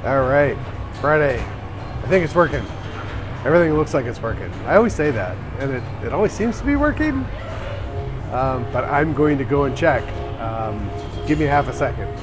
All right, Friday. I think it's working. Everything looks like it's working. I always say that, and it always seems to be working. But I'm going to go and check. Give me half a second.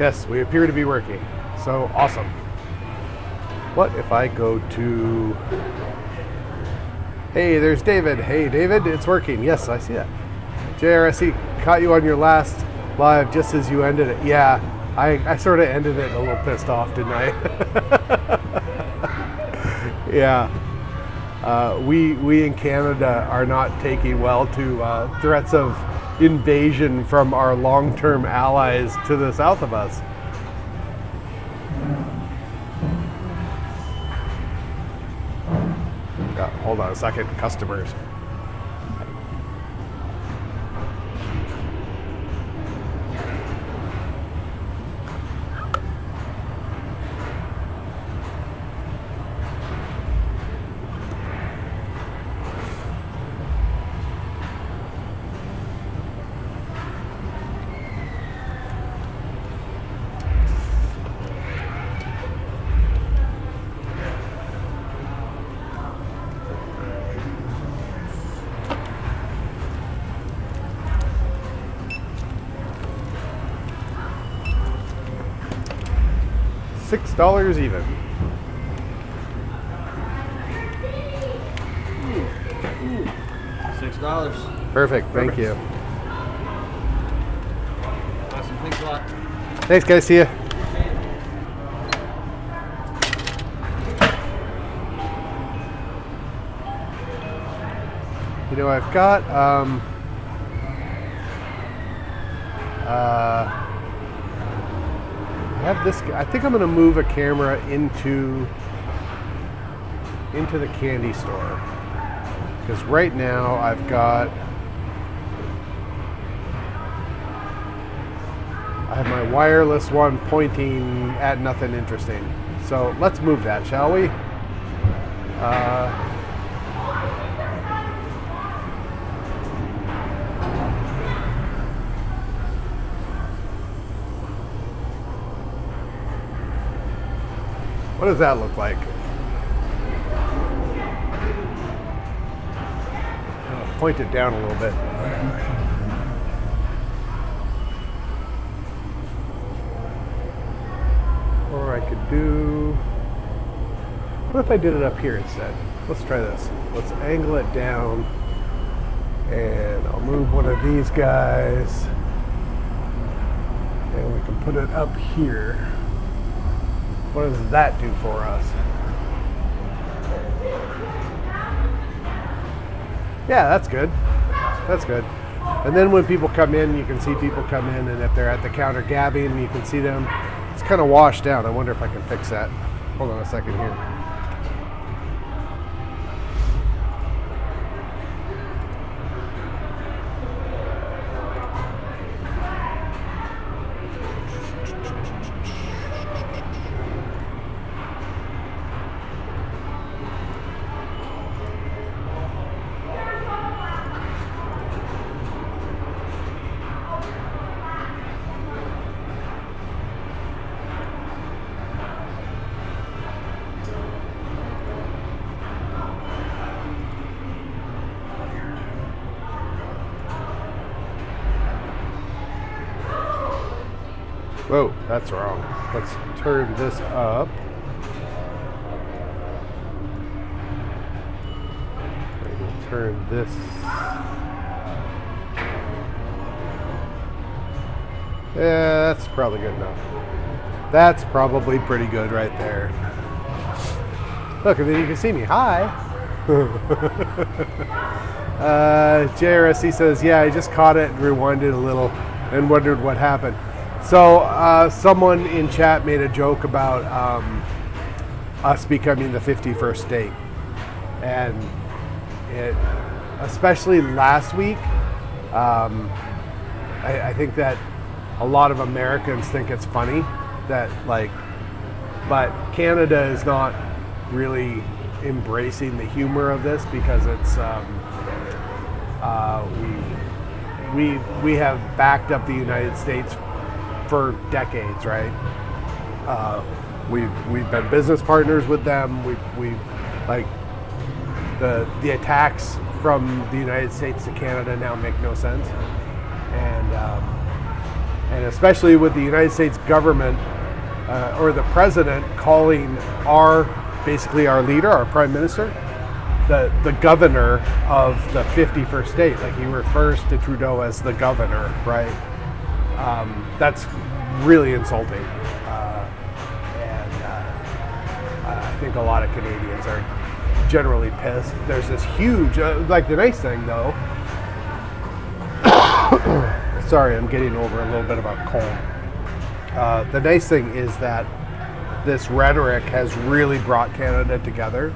Yes, we appear to be working. So awesome. What if I go to... Hey, there's David. Hey, David, it's working. Yes, I see that. JRSE, caught you on your last live just as you ended it. Yeah, I sort of ended it a little pissed off, didn't I? Yeah. We in Canada are not taking well to threats of invasion from our long-term allies to the south of us. Hold on a second, customers. $6 even. $6. Perfect, thank you. Awesome, thanks a lot. Thanks, guys. See ya. You know, I've got I have this. I think I'm going to move a camera into the candy store, because right now I've got I have my wireless one pointing at nothing interesting. So let's move that, shall we? What does that look like? I'll point it down a little bit. Or I could do... What if I did it up here instead? Let's try this. Let's angle it down. And I'll move one of these guys. And we can put it up here. What does that do for us? Yeah, that's good. That's good. And then when people come in, you can see people come in, and if they're at the counter gabbing, you can see them. It's kind of washed out. I wonder if I can fix that. Hold on a second here. Whoa, that's wrong. Let's turn this up. turn this. Yeah, that's probably good enough. That's probably pretty good right there. Look, and then you can see me. Hi. JRSC says, yeah, I just caught it and rewinded a little and wondered what happened. So someone in chat made a joke about us becoming the 51st state. And it, especially last week, I think that a lot of Americans think it's funny that, like, but Canada is not really embracing the humor of this because it's we have backed up the United States for decades, right? We've been business partners with them. We've like the attacks from the United States to Canada now make no sense, and especially with the United States government or the president calling basically our leader, our prime minister, the governor of the 51st state. Like, he refers to Trudeau as the governor, right? That's really insulting. And I think a lot of Canadians are generally pissed. There's this huge, like, the nice thing though, sorry, I'm getting over a little bit of a cold. The nice thing is that this rhetoric has really brought Canada together.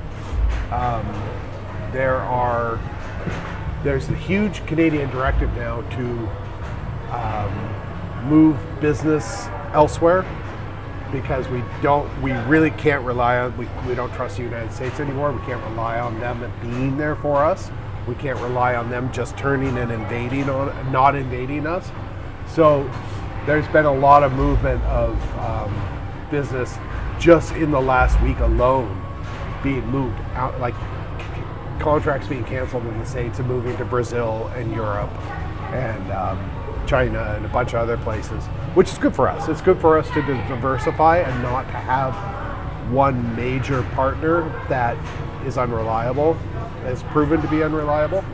There's a huge Canadian directive now to move business elsewhere because we really can't rely on, we don't trust the United States anymore. We can't rely on them being there for us. We can't rely on them just turning and not invading us. So there's been a lot of movement of business just in the last week alone being moved out, like contracts being canceled in the States and moving to Brazil and Europe and China and a bunch of other places, which is good for us. It's good for us to diversify and not to have one major partner that is unreliable, has proven to be unreliable.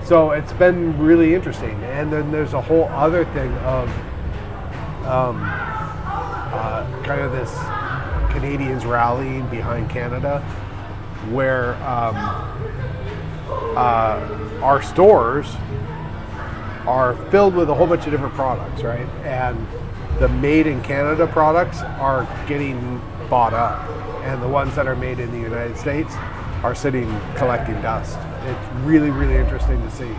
So it's been really interesting. And then there's a whole other thing of kind of this Canadians rallying behind Canada, where our stores are filled with a whole bunch of different products, right? And the made in Canada products are getting bought up, and the ones that are made in the United States are sitting collecting dust. It's really, really interesting to see.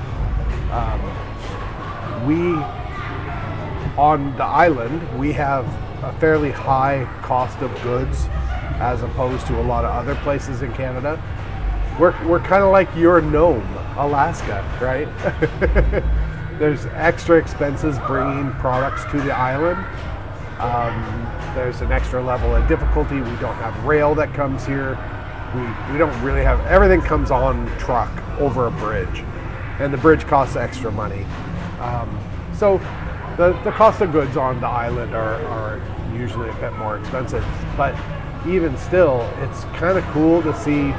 On the island, we have a fairly high cost of goods as opposed to a lot of other places in Canada. We're kind of like your Nome, Alaska, right? There's extra expenses bringing products to the island. There's an extra level of difficulty. We don't have rail that comes here. We don't really have, everything comes on truck over a bridge, and the bridge costs extra money. So the cost of goods on the island are usually a bit more expensive, but even still, it's kind of cool to see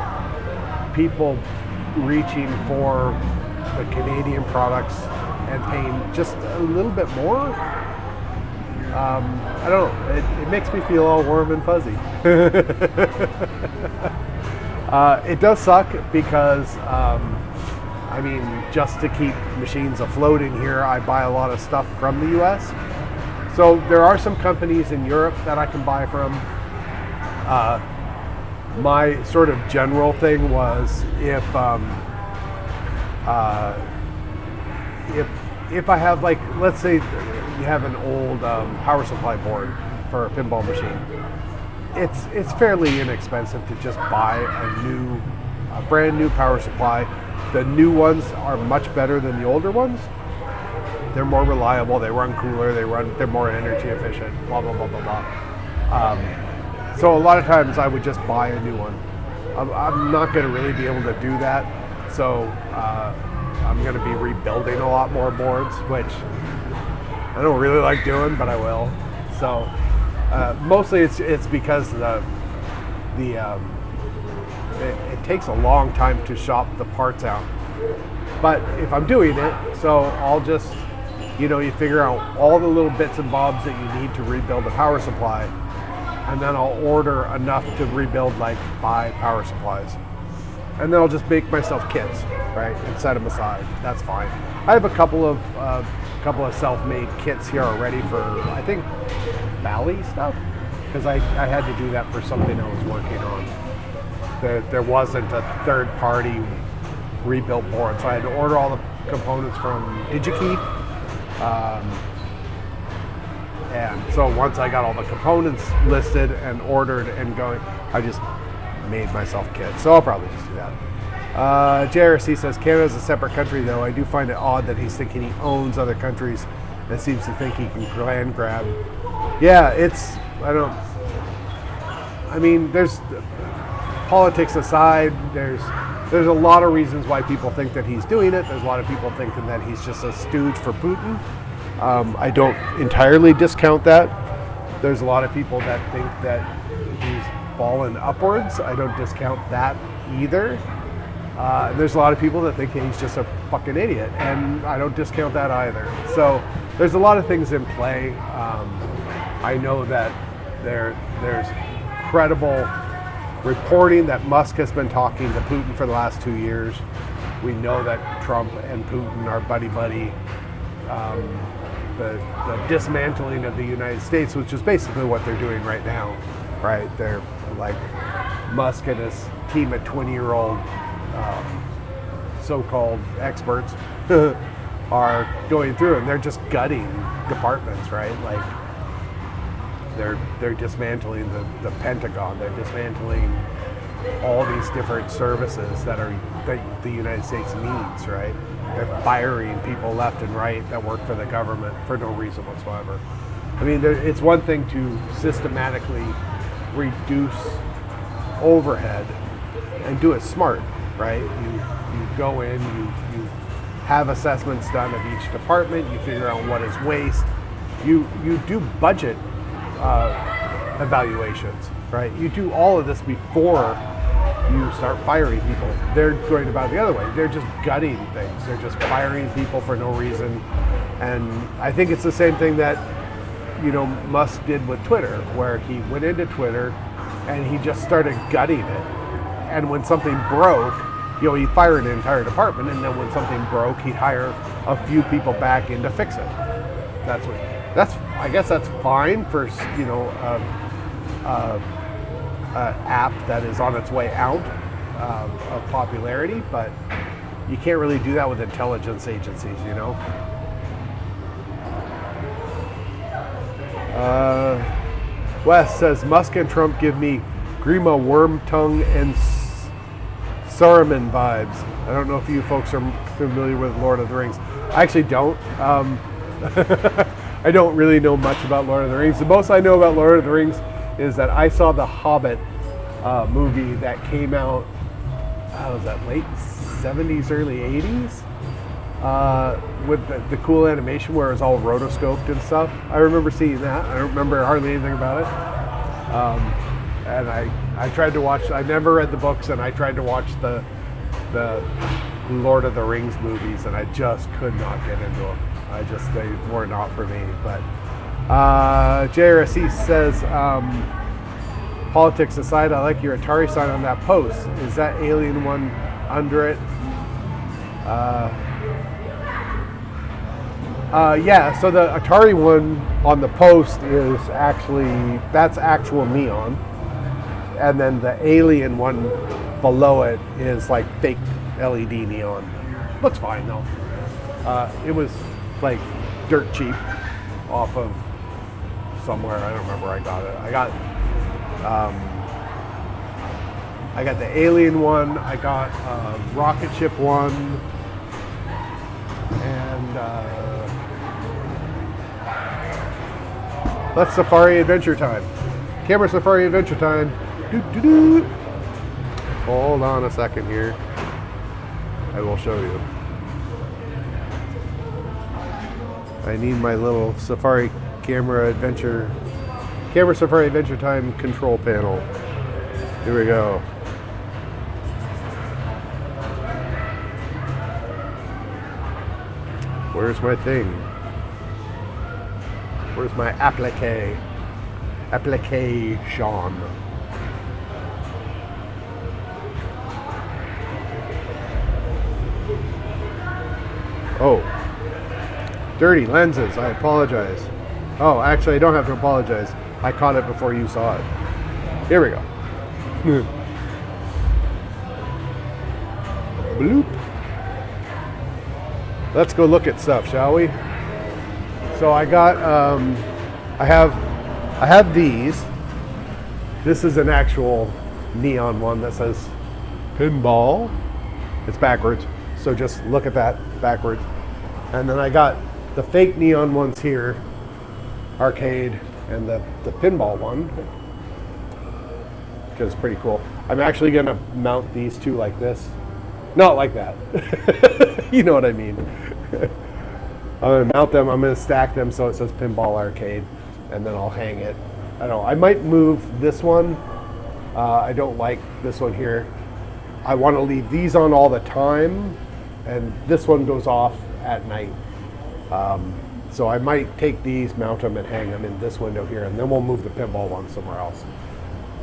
people reaching for the Canadian products and paying just a little bit more. I don't know, it makes me feel all warm and fuzzy. It does suck because, I mean, just to keep machines afloat in here, I buy a lot of stuff from the US. So there are some companies in Europe that I can buy from. My sort of general thing was if I have, like, let's say you have an old power supply board for a pinball machine, it's fairly inexpensive to just buy a brand new power supply. The new ones are much better than the older ones. They're more reliable, they run cooler, they're more energy efficient, blah, blah, blah, blah, blah. So a lot of times I would just buy a new one. I'm not going to really be able to do that, so I'm going to be rebuilding a lot more boards, which I don't really like doing, but I will. So mostly it's because it takes a long time to shop the parts out But if I'm doing it, so I'll just, you figure out all the little bits and bobs that you need to rebuild a power supply, and then I'll order enough to rebuild like 5 power supplies. And then I'll just make myself kits, right, and set them aside. That's fine. I have a couple of self-made kits here already for, I think, Bally stuff, because I had to do that for something I was working on. There wasn't a third-party rebuilt board, so I had to order all the components from DigiKey. And so once I got all the components listed and ordered and going, I just made myself kits. So I'll probably just do that. JRC says, Canada's a separate country, though. I do find it odd that he's thinking he owns other countries and seems to think he can land grab. Yeah, there's politics aside, there's a lot of reasons why people think that he's doing it. There's a lot of people thinking that he's just a stooge for Putin. I don't entirely discount that. There's a lot of people that think that he's fallen upwards. I don't discount that either. There's a lot of people that think he's just a fucking idiot, and I don't discount that either. So there's a lot of things in play. I know that there's credible reporting that Musk has been talking to Putin for the last 2 years. We know that Trump and Putin are buddy-buddy. The dismantling of the United States, which is basically what they're doing right now, right? They're like Musk and his team of 20-year-old so-called experts are going through, and they're just gutting departments, right? Like they're dismantling the Pentagon. They're dismantling all these different services that the United States needs, right? They're firing people left and right that work for the government for no reason whatsoever. I mean, it's one thing to systematically reduce overhead and do it smart, right? You go in, you have assessments done of each department, you figure out what is waste, you do budget evaluations, right? You do all of this before you start firing people. They're going about it the other way. They're just gutting things. They're just firing people for no reason. And I think it's the same thing that, Musk did with Twitter, where he went into Twitter and he just started gutting it. And when something broke, he'd fire an entire department, and then when something broke, he'd hire a few people back in to fix it. I guess that's fine for, app that is on its way out of popularity, but you can't really do that with intelligence agencies, Wes says, Musk and Trump give me Grima, Wormtongue, and Saruman vibes. I don't know if you folks are familiar with Lord of the Rings. I actually don't. I don't really know much about Lord of the Rings. The most I know about Lord of the Rings is that I saw the Hobbit movie that came out, was that late 70s, early 80s? With the cool animation where it was all rotoscoped and stuff. I remember seeing that. I don't remember hardly anything about it. And I tried to watch, I never read the books, and I tried to watch the Lord of the Rings movies, and I just could not get into them. They were not for me. But JRSC says, politics aside, I like your Atari sign on that post. Is that alien one under it? Yeah, so the Atari one on the post is that's actual neon. And then the alien one below it is like fake LED neon. Looks fine though. It was like dirt cheap off of somewhere. I don't remember where I got it. I got the alien one. I got rocket ship one, and let's Safari Adventure Time. Camera Safari Adventure Time. Doo-doo-doo. Hold on a second here. I will show you. I need my little Safari Camera Safari Adventure Time control panel. Here we go. Where's my thing? Where's my applique? Application. Oh. Dirty lenses. I apologize. Oh, actually, I don't have to apologize. I caught it before you saw it. Here we go. Bloop. Let's go look at stuff, shall we? So I got, I have these. This is an actual neon one that says pinball. It's backwards, so just look at that backwards. And then I got the fake neon ones here, arcade, and the pinball one, which is pretty cool. I'm actually gonna mount these two like this. Not like that. You know what I mean. I'm gonna mount them, I'm gonna stack them so it says Pinball Arcade, and then I'll hang it. I don't know, I might move this one. I don't like this one here. I want to leave these on all the time, and this one goes off at night. So I might take these, mount them, and hang them in this window here, and then we'll move the pinball one somewhere else.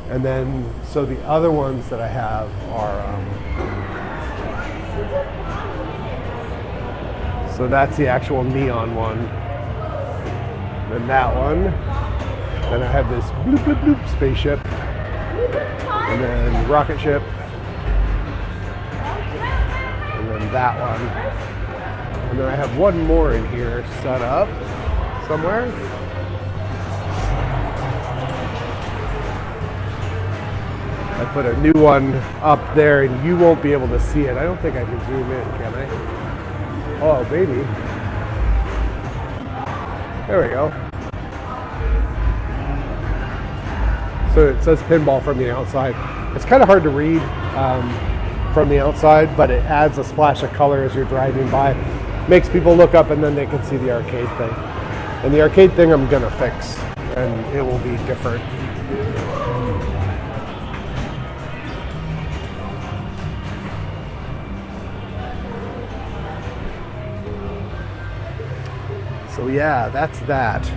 And then, so the other ones that I have are, so that's the actual neon one. Then that one. Then I have this bloop bloop bloop spaceship. And then rocket ship. And then that one. And then I have one more in here set up somewhere. I put a new one up there and you won't be able to see it. I don't think I can zoom in, can I? Oh, baby. There we go. So it says pinball from the outside. It's kind of hard to read from the outside, but it adds a splash of color as you're driving by. Makes people look up and then they can see the arcade thing. And the arcade thing I'm gonna fix, and it will be different. So yeah, that's that.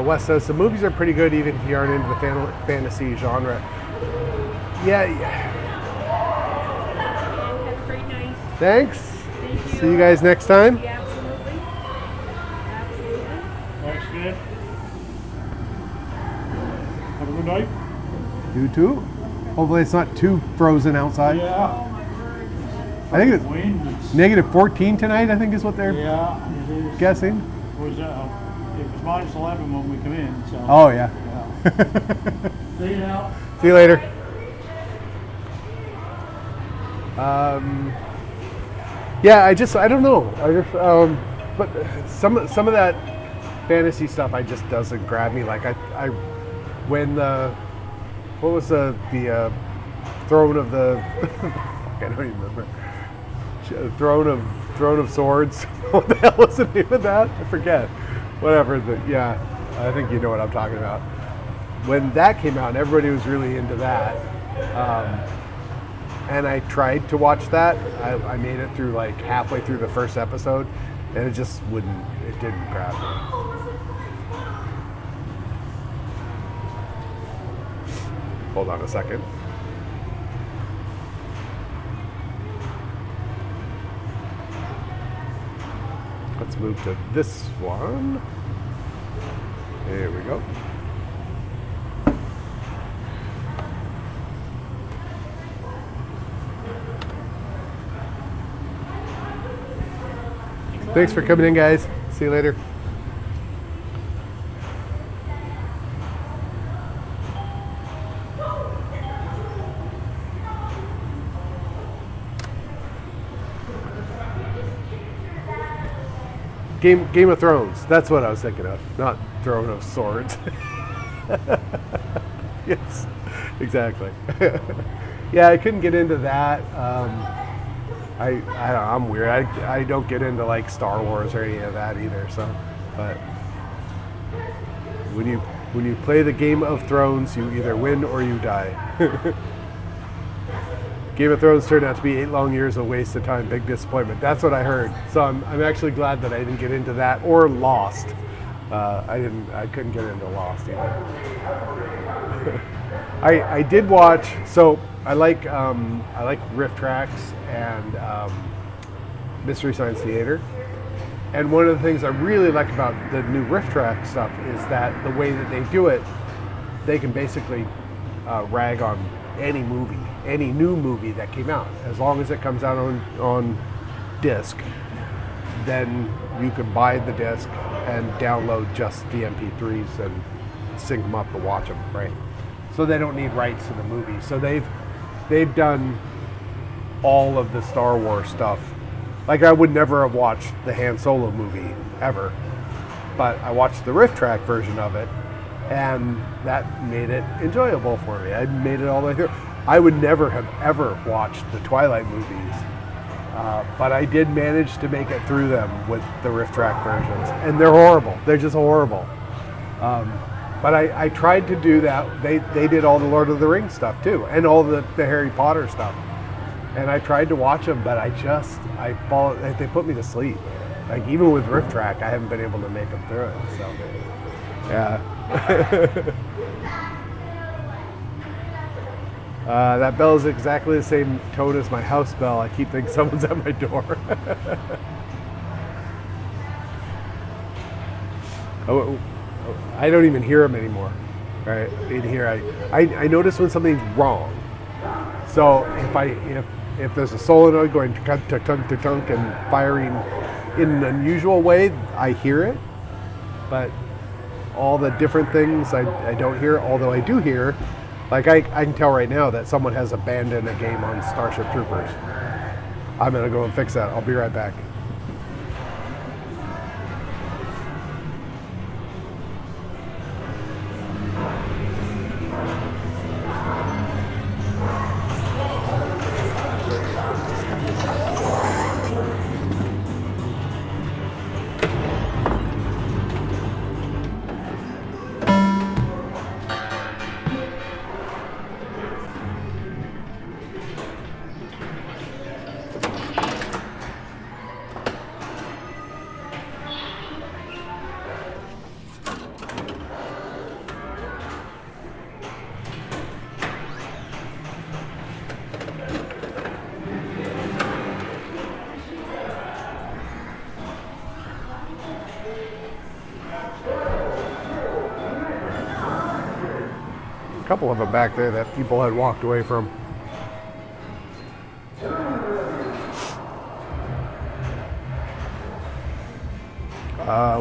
Wes says the movies are pretty good even if you aren't into the fantasy genre. Yeah. Have a great night. Thanks. Thank you. See you guys next time. Yeah, absolutely. Absolutely. Thanks, good. Have a good night. You too. Hopefully it's not too frozen outside. Yeah. I think it's Wind. negative 14 tonight, I think is what they're Yeah, it is. guessing. It was minus 11 when we come in, so. Oh, yeah. See you now. See you later. Yeah, I don't know. But some of that fantasy stuff I just doesn't grab me. Like when what was the throne of the I don't even remember. Throne of Swords. What the hell was the name of that? I forget. Whatever. Yeah, I think you know what I'm talking about. When that came out, and everybody was really into that. And I tried to watch that. I made it through like halfway through the first episode, and it just it didn't grab me. Hold on a second. Let's move to this one. There we go. Thanks for coming in, guys. See you later. Game of Thrones. That's what I was thinking of, not Throne of Swords. Yes, exactly. Yeah, I couldn't get into that. I don't know, I'm weird. I don't get into like Star Wars or any of that either. So, but when you play the Game of Thrones, you either win or you die. Game of Thrones turned out to be 8 long years of waste of time, big disappointment. That's what I heard. So I'm actually glad that I didn't get into that or Lost. I couldn't get into Lost either. I did watch. So I like Riff Tracks and Mystery Science Theater. And one of the things I really like about the new Riff Track stuff is that the way that they do it, they can basically rag on any movie, any new movie that came out. As long as it comes out on disc, then you can buy the disc and download just the MP3s and sync them up to watch them, right? So they don't need rights to the movie. So they've done all of the Star Wars stuff. Like, I would never have watched the Han Solo movie ever, but I watched the Riff Track version of it, and that made it enjoyable for me. I made it all the way through. I would never have ever watched the Twilight movies, but I did manage to make it through them with the Riff Track versions, and they're horrible. They're just horrible. But I tried to do that. They did all the Lord of the Rings stuff too, and all the Harry Potter stuff. And I tried to watch them, but they put me to sleep. Like, even with Riff Track, I haven't been able to make them through it. So, yeah. That bell is exactly the same tone as my house bell. I keep thinking someone's at my door. I don't even hear them anymore. Right? In here, I notice when something's wrong. So if there's a solenoid going tunk and firing in an unusual way, I hear it. But all the different things I don't hear, although I do hear. Like, I can tell right now that someone has abandoned a game on Starship Troopers. I'm gonna go and fix that. I'll be right back. A couple of them back there that people had walked away from.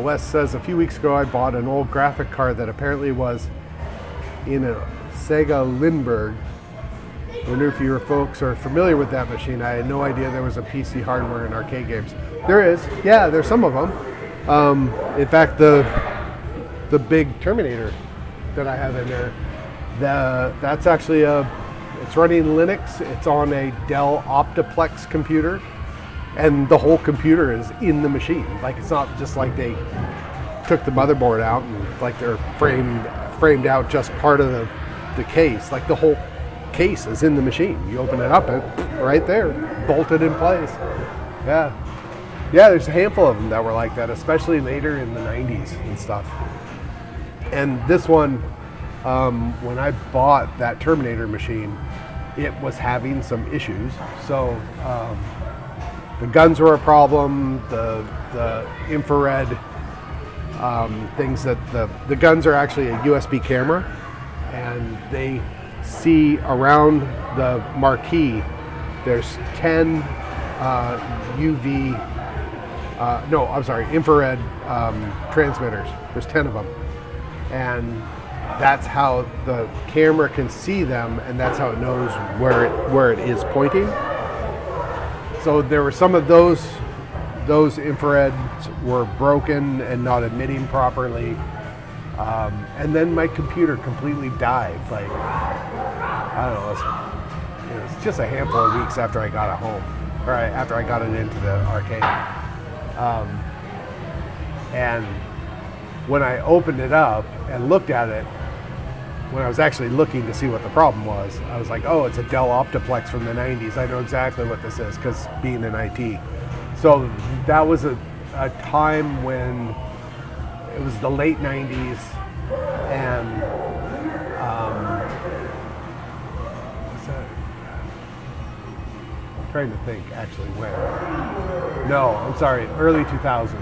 Wes says, a few weeks ago I bought an old graphic card that apparently was in a Sega Lindbergh. I wonder if you folks are familiar with that machine. I had no idea there was a PC hardware in arcade games. There is. Yeah, there's some of them. In fact, the big Terminator that I have in there, that's actually it's running Linux. It's on a Dell Optiplex computer, and the whole computer is in the machine. Like, it's not just like they took the motherboard out and like they're framed out just part of the case. Like, the whole case is in the machine. You open it up and right there, bolted in place. Yeah, there's a handful of them that were like that, especially later in the 90s and stuff. And this one, when I bought that Terminator machine, it was having some issues. So the guns were a problem, the infrared things that the guns are actually a USB camera, and they see around the marquee, there's 10 infrared transmitters. There's 10 of them. And that's how the camera can see them, and that's how it knows where it is pointing. So there were some of those infrareds were broken and not emitting properly. And then my computer completely died. Like, I don't know, it was just a handful of weeks after I got it home. right after I got it into the arcade. And when I opened it up and looked at it, when I was actually looking to see what the problem was, I was like, oh, it's a Dell Optiplex from the 90s. I know exactly what this is because being in IT. So that was a time when it was the late 90s and what's that? I'm trying to think actually when. No, I'm sorry, early 2000s.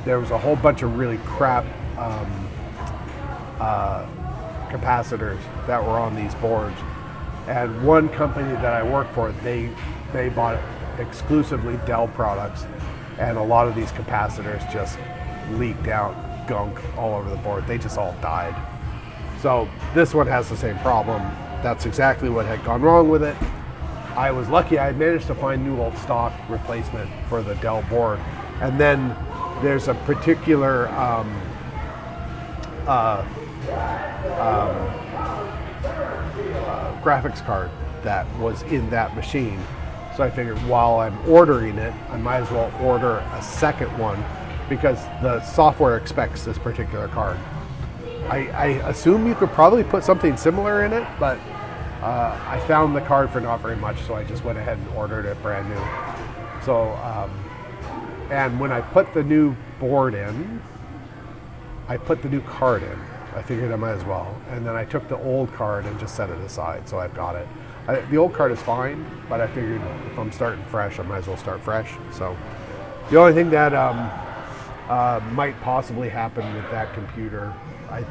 There was a whole bunch of really crap capacitors that were on these boards, and one company that I worked for, they bought exclusively Dell products, and a lot of these capacitors just leaked out gunk all over the board. They just all died. So this one has the same problem. That's exactly what had gone wrong with it. I was lucky I managed to find new old stock replacement for the Dell board, and then there's a particular graphics card that was in that machine. So I figured while I'm ordering it, I might as well order a second one because the software expects this particular card. I assume you could probably put something similar in it, but I found the card for not very much, so I just went ahead and ordered it brand new. So, and when I put the new board in, I put the new card in. I figured I might as well. And then I took the old card and just set it aside, so I've got it. The old card is fine, but I figured if I'm starting fresh, I might as well start fresh. So the only thing that might possibly happen with that computer, I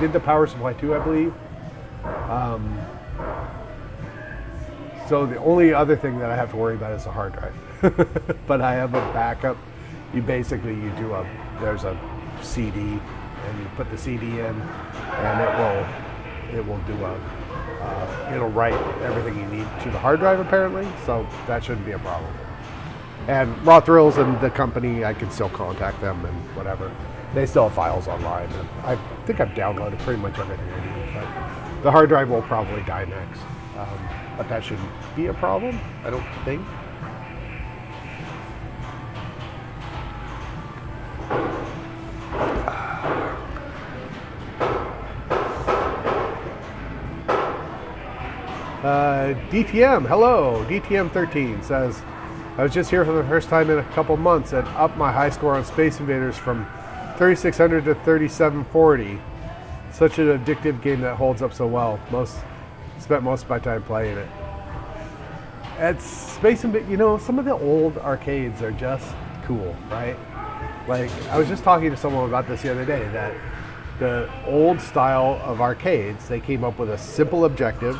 did the power supply too, I believe. So the only other thing that I have to worry about is the hard drive. But I have a backup. There's a CD, and you put the CD in, and it'll write everything you need to the hard drive apparently. So that shouldn't be a problem. And Raw Thrills and the company, I can still contact them and whatever. They still have files online, and I think I've downloaded pretty much everything I need. But the hard drive will probably die next. But that shouldn't be a problem, I don't think. DTM, hello. DTM13 says, I was just here for the first time in a couple months and upped my high score on Space Invaders from 3600 to 3740. Such an addictive game that holds up so well. Spent most of my time playing it. It's Space Invaders, some of the old arcades are just cool, right? Like, I was just talking to someone about this the other day, that the old style of arcades, they came up with a simple objective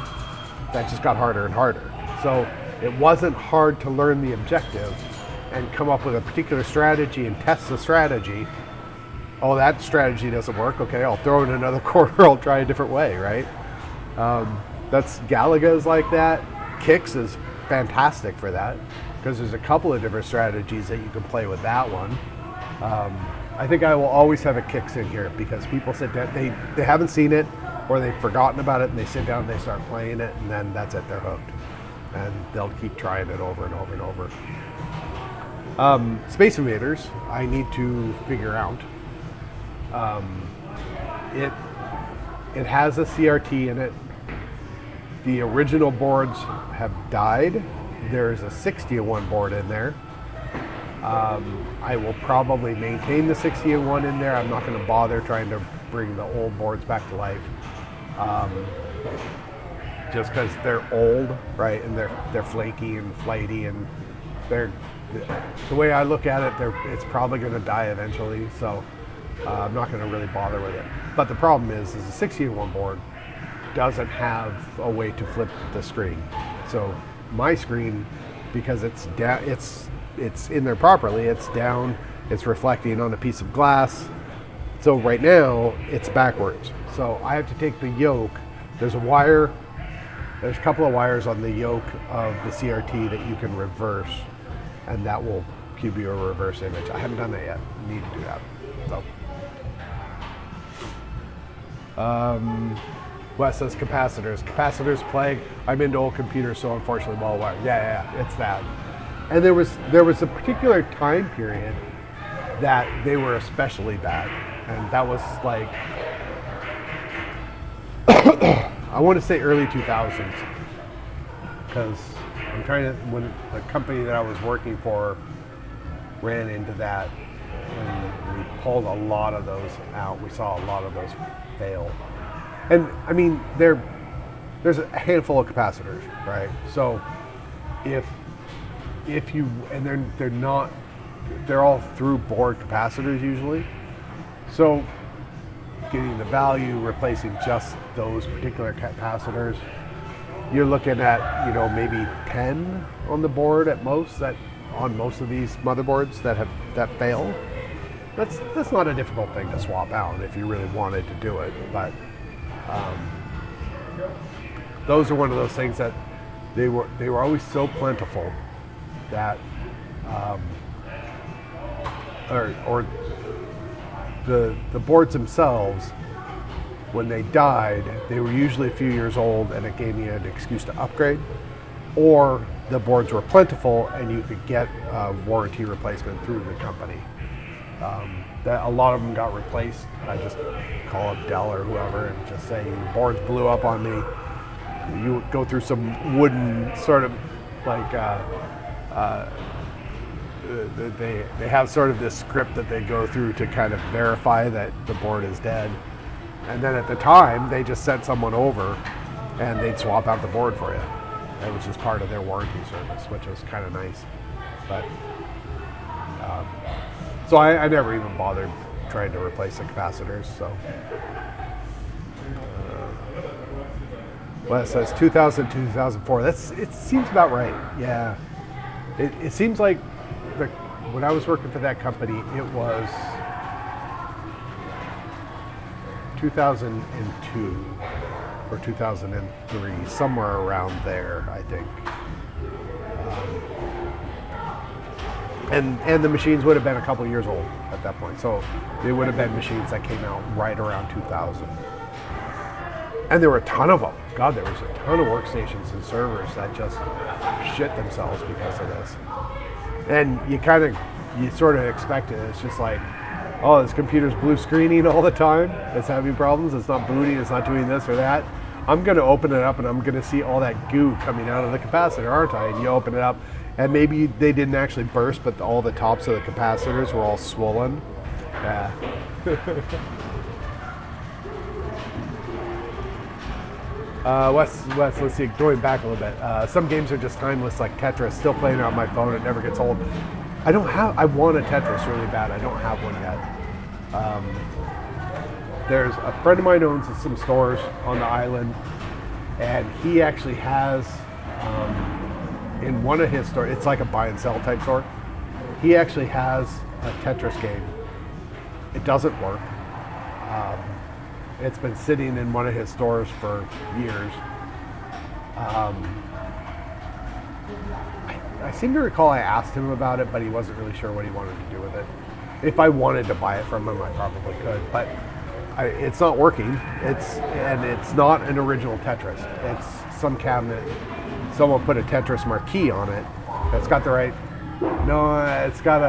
that just got harder and harder. So it wasn't hard to learn the objective and come up with a particular strategy and test the strategy. Oh, that strategy doesn't work. Okay, I'll throw in another corner. I'll try a different way, right? That's Galaga is like that. Kicks is fantastic for that because there's a couple of different strategies that you can play with that one. I think I will always have a Kicks in here because people sit down, they haven't seen it or they've forgotten about it, and they sit down and they start playing it, and then that's it, they're hooked. And they'll keep trying it over and over and over. Space Invaders, I need to figure out. It has a CRT in it. The original boards have died. There's a 60-in-1 board in there. I will probably maintain the 60-in-1 in there. I'm not going to bother trying to bring the old boards back to life. Just because they're old, right, and they're flaky and flighty, and the way I look at it, it's probably going to die eventually. So I'm not going to really bother with it. But the problem is the 60-in-1 board doesn't have a way to flip the screen. So my screen, because it's down, it's in there properly, it's down, it's reflecting on a piece of glass. So right now it's backwards. So I have to take the yoke. There's a couple of wires on the yoke of the CRT that you can reverse, and that will give you a reverse image. I haven't done that yet. I need to do that. So Wes says capacitors. Capacitors plague. I'm into old computers, so unfortunately well wired. Yeah, it's that. And there was a particular time period that they were especially bad, and that was like I want to say early 2000s, because I'm trying to, when the company that I was working for ran into that, and we pulled a lot of those out. We saw a lot of those fail. And I mean, there's a handful of capacitors, right? So if you, and they're all through board capacitors usually. So getting the value, replacing just those particular capacitors, you're looking at, you know, maybe 10 on the board at most, that on most of these motherboards that fail. That's not a difficult thing to swap out if you really wanted to do it, but those are one of those things that they were always so plentiful that or the boards themselves, when they died, they were usually a few years old, and it gave me an excuse to upgrade, or the boards were plentiful and you could get a warranty replacement through the company. That a lot of them got replaced. I just call up Dell or whoever and just say, boards blew up on me. You go through some wooden sort of like they have sort of this script that they go through to kind of verify that the board is dead. And then at the time, they just sent someone over and they'd swap out the board for you. It was just part of their warranty service, which was kind of nice. But so I never even bothered trying to replace the capacitors. So well, it says 2000 to 2004. It seems about right. Yeah, it seems like when I was working for that company, it was 2002 or 2003, somewhere around there, I think. And the machines would have been a couple years old at that point, so they would have been machines that came out right around 2000. And there were a ton of them. God, there was a ton of workstations and servers that just shit themselves because of this. And you sort of expect it. It's just like, oh, this computer's blue screening all the time. It's having problems. It's not booting. It's not doing this or that. I'm going to open it up and I'm going to see all that goo coming out of the capacitor, aren't I? And you open it up, and maybe they didn't actually burst, but all the tops of the capacitors were all swollen. Yeah. Wes, let's see, going back a little bit. Some games are just timeless, like Tetris. Still playing it on my phone. It never gets old. I want a Tetris really bad. I don't have one yet. There's a friend of mine owns some stores on the island, and he actually has, in one of his stores, it's like a buy and sell type store. He actually has a Tetris game. It doesn't work. It's been sitting in one of his stores for years. I seem to recall I asked him about it, but he wasn't really sure what he wanted to do with it. If I wanted to buy it from him, I probably could, but it's not working. It's not an original Tetris. It's some cabinet. Someone put a Tetris marquee on it. It's got the right. No, it's got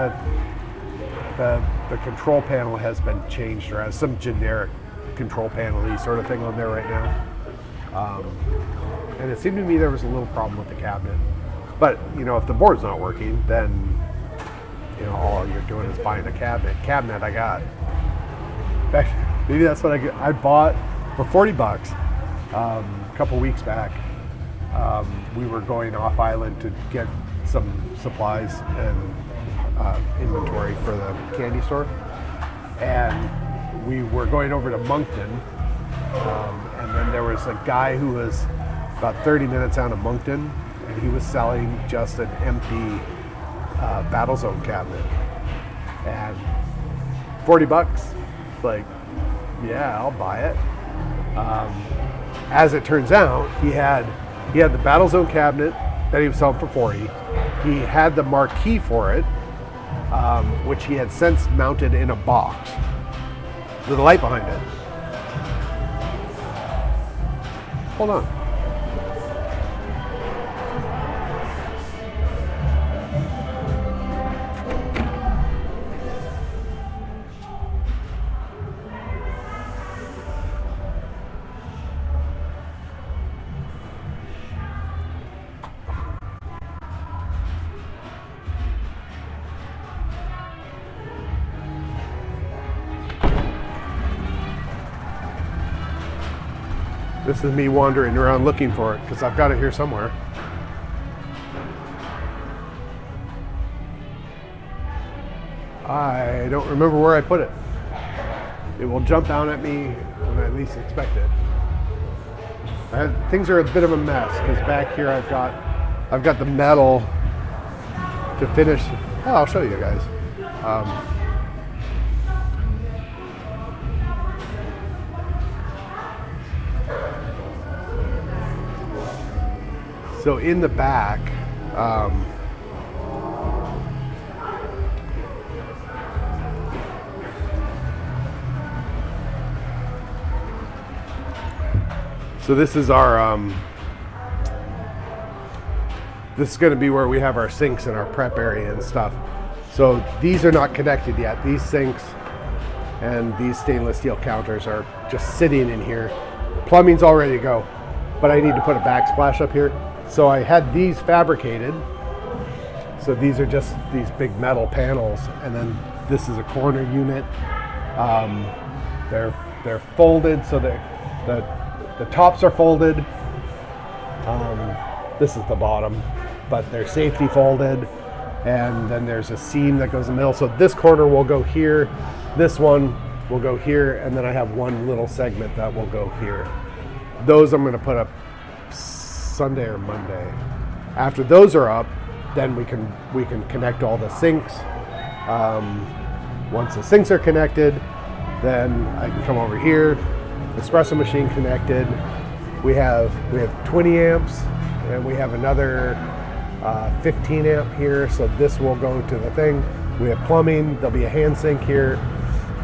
the control panel has been changed, or has some generic control panel-y sort of thing on there right now. And it seemed to me there was a little problem with the cabinet. But, you know, if the board's not working, then, you know, all you're doing is buying a cabinet. Cabinet I got. In fact, maybe that's what I bought for $40 a couple weeks back. We were going off island to get some supplies and inventory for the candy store. And we were going over to Moncton. And then there was a guy who was about 30 minutes out of Moncton, and he was selling just an empty Battlezone cabinet. And $40, like, yeah, I'll buy it. As it turns out, he had the Battlezone cabinet that he was selling for $40. He had the marquee for it, which he had since mounted in a box with a light behind it. Hold on. This is me wandering around looking for it because I've got it here somewhere. I don't remember where I put it. It will jump down at me when I least expect it. Things are a bit of a mess because back here I've got the metal to finish. Oh, I'll show you guys. So in the back, so this is our, this is going to be where we have our sinks and our prep area and stuff. So these are not connected yet. These sinks and these stainless steel counters are just sitting in here. Plumbing's all ready to go, but I need to put a backsplash up here. So I had these fabricated. So these are just these big metal panels, and then this is a corner unit. They're folded, so the tops are folded. This is the bottom, but they're safety folded, and then there's a seam that goes in the middle. So this corner will go here, this one will go here, and then I have one little segment that will go here. Those I'm going to put up Sunday or Monday. After those are up, then we can connect all the sinks. Once the sinks are connected, then I can come over here. Espresso machine connected. We have 20 amps, and we have another 15 amp here. So this will go to the thing. We have plumbing. There'll be a hand sink here.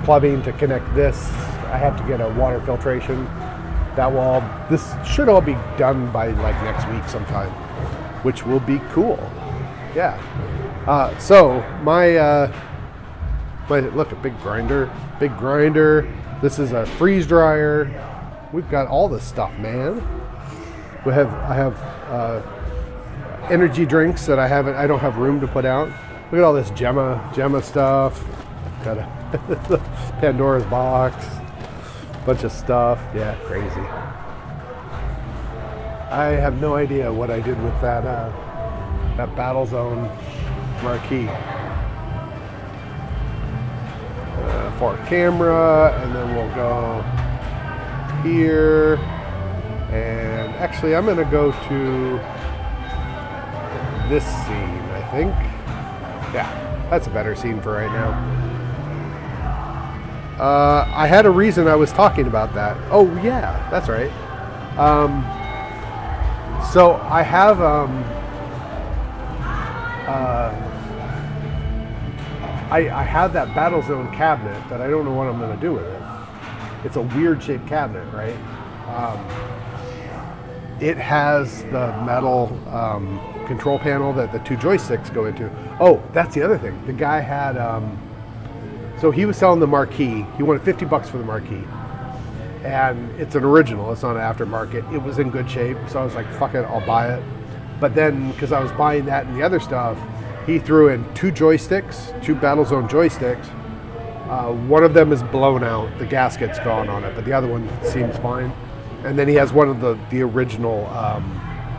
Plumbing to connect this. I have to get a water filtration. This should all be done by like next week sometime, which will be cool. Yeah. So my look, a big grinder. This is a freeze dryer. We've got all this stuff, man. I have energy drinks that I don't have room to put out. Look at all this Gemma stuff. Got a Pandora's box. Bunch of stuff. Yeah, crazy. I have no idea what I did with that Battlezone marquee. For a camera, and then we'll go here. And actually, I'm going to go to this scene, I think. Yeah, that's a better scene for right now. I had a reason I was talking about that. Oh yeah, that's right. So I have I have that Battlezone cabinet, but I don't know what I'm going to do with it. It's a weird shaped cabinet, right? It has the metal control panel that the two joysticks go into. Oh, that's the other thing. The guy had so he was selling the marquee. He wanted $50 for the marquee. And it's an original, it's not an aftermarket. It was in good shape, so I was like, fuck it, I'll buy it. But then, because I was buying that and the other stuff, he threw in two Battlezone joysticks. One of them is blown out, the gasket's gone on it, but the other one seems fine. And then he has one of the original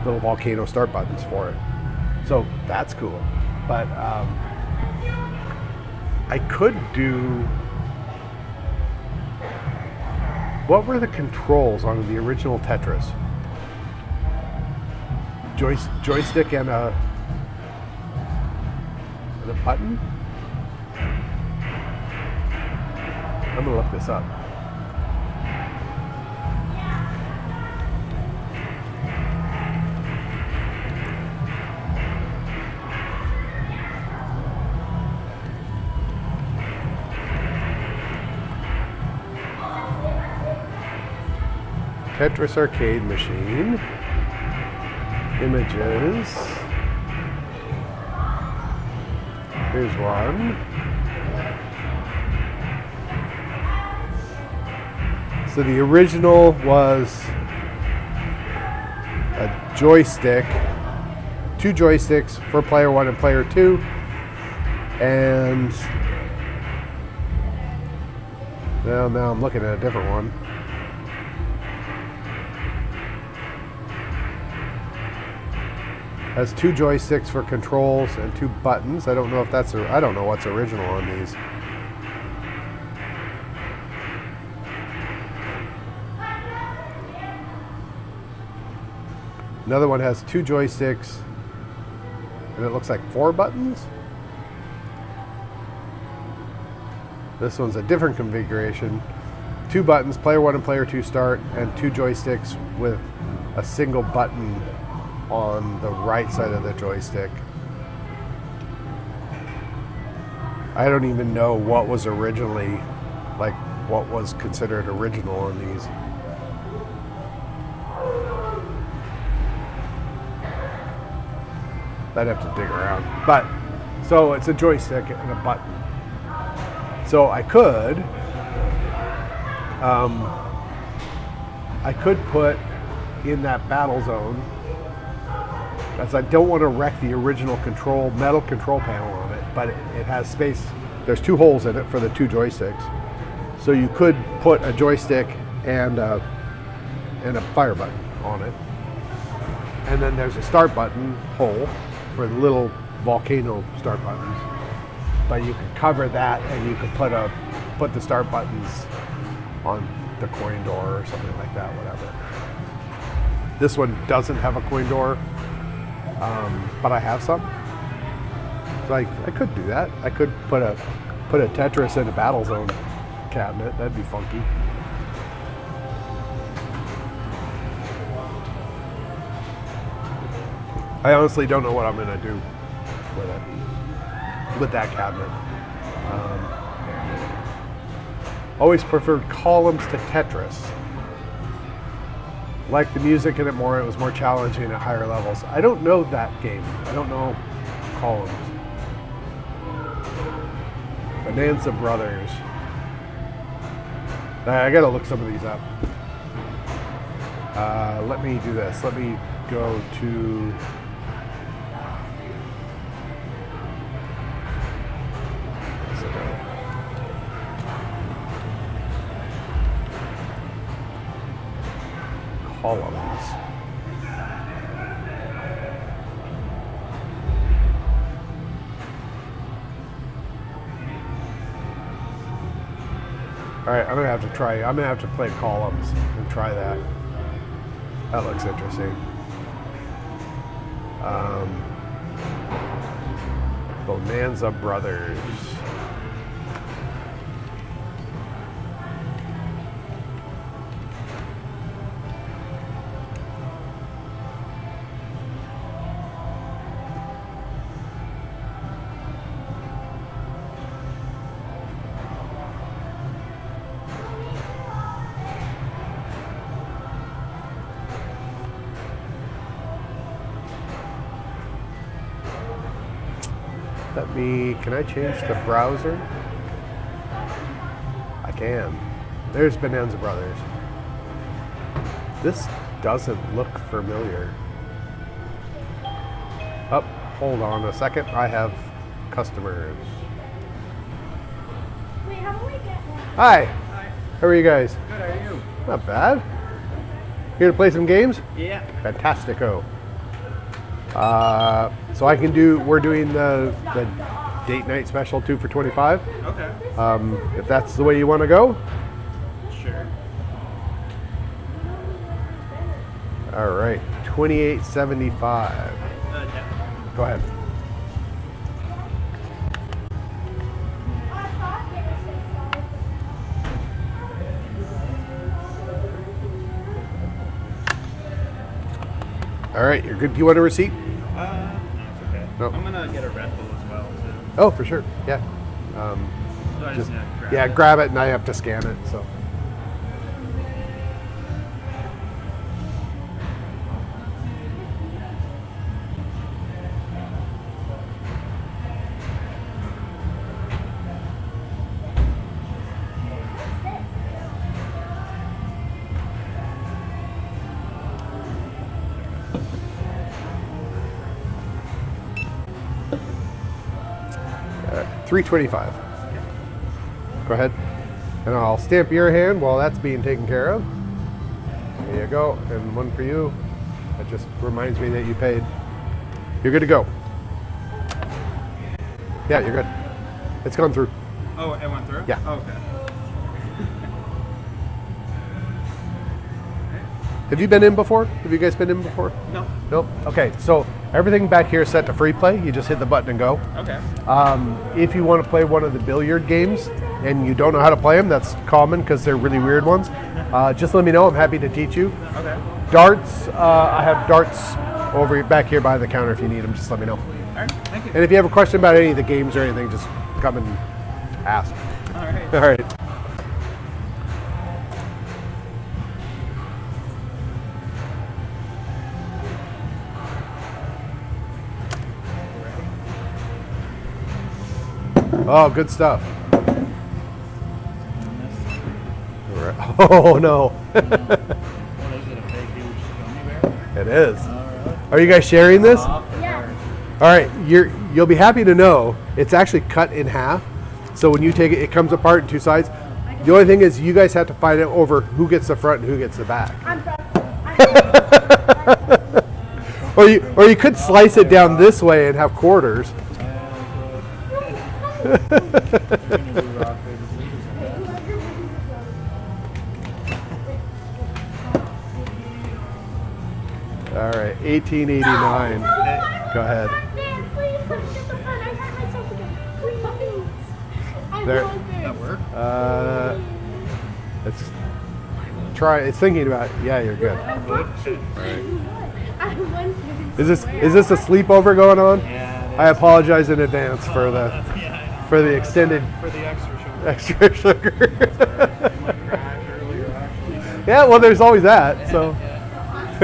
little volcano start buttons for it. So that's cool. But I could do... What were the controls on the original Tetris? Joystick and a button? I'm gonna look this up. Tetris arcade machine. Images. Here's one. So the original was a joystick, 2 joysticks for player 1 and player 2, and now I'm looking at a different one. Has 2 joysticks for controls and 2 buttons. I don't know if that's I don't know what's original on these. Another one has 2 joysticks and it looks like 4 buttons. This one's a different configuration. 2 buttons, player 1 and player 2 start, and 2 joysticks with a single button on the right side of the joystick. I don't even know what was originally, like what was considered original on these. I'd have to dig around. But, so it's a joystick and a button. So I could put in that battle zone, as I don't want to wreck the original metal control panel on it, but it has space. There's 2 holes in it for the 2 joysticks. So you could put a joystick and a fire button on it. And then there's a start button hole for the little volcano start buttons. But you could cover that and you could put the start buttons on the coin door or something like that, whatever. This one doesn't have a coin door, but I have some. So I could do that. I could put a Tetris in a battle zone cabinet. That'd be funky. I honestly don't know what I'm gonna do with that cabinet. Always preferred columns to Tetris. Liked the music in it more. It was more challenging at higher levels. I don't know that game. I don't know columns. Bonanza Brothers. I gotta look some of these up. Let me do this. Let me go to columns. All right, I'm gonna have to play columns and try that. That looks interesting. Bonanza Brothers. Can I change the browser? I can. There's Bonanza Brothers. This doesn't look familiar. Oh, hold on a second. I have customers. Wait, how do we get one? Hi. Hi. How are you guys? Good, how are you? Not bad. Here to play some games? Yeah. Fantastico. So we're doing the date night special 2 for $25. Okay. If that's the way you want to go. Sure. All right, $28.75. Yeah. Go ahead. All right, you're good. Do you want a receipt? No, it's okay. No. I'm gonna get a Red Bull as well too. Oh, for sure. Yeah. So I Just need to grab it. grab it, and I have to scan it. So. $3.25. Go ahead. And I'll stamp your hand while that's being taken care of. There you go. And one for you. That just reminds me that you paid. You're good to go. Yeah, you're good. It's gone through. Oh, it went through? Yeah. Oh, okay. Have you been in before? Have you guys been in before? No. Nope. Okay, so everything back here is set to free play. You just hit the button and go. Okay. If you want to play one of the billiard games and you don't know how to play them, that's common because they're really weird ones. Just let me know. I'm happy to teach you. Okay. Darts, I have darts over back here by the counter if you need them. Just let me know. All right. Thank you. And if you have a question about any of the games or anything, just come and ask. All right. All right. Oh, good stuff. Oh, no. What is it, a big, huge gummy bear? It is. All right. Are you guys sharing this? Yes. All right, you'll be happy to know it's actually cut in half. So when you take it, it comes apart in two sides. The only thing is you guys have to fight it over who gets the front and who gets the back. I'm sorry. Or you could slice it down this way and have quarters. They're gonna do rock, paper, scissors on that. All right, 1889. Go ahead. Please, let me get the front. I hurt myself again. Please. I There- want this. That work? It's thinking about it. Yeah, you're good. I want this. I want Is this a sleepover going on? Yeah, it I is. apologize in advance for the Yeah, for the extended for the extra extra sugar. sugar. It might crash earlier, actually. Yeah, well, there's always that. So, All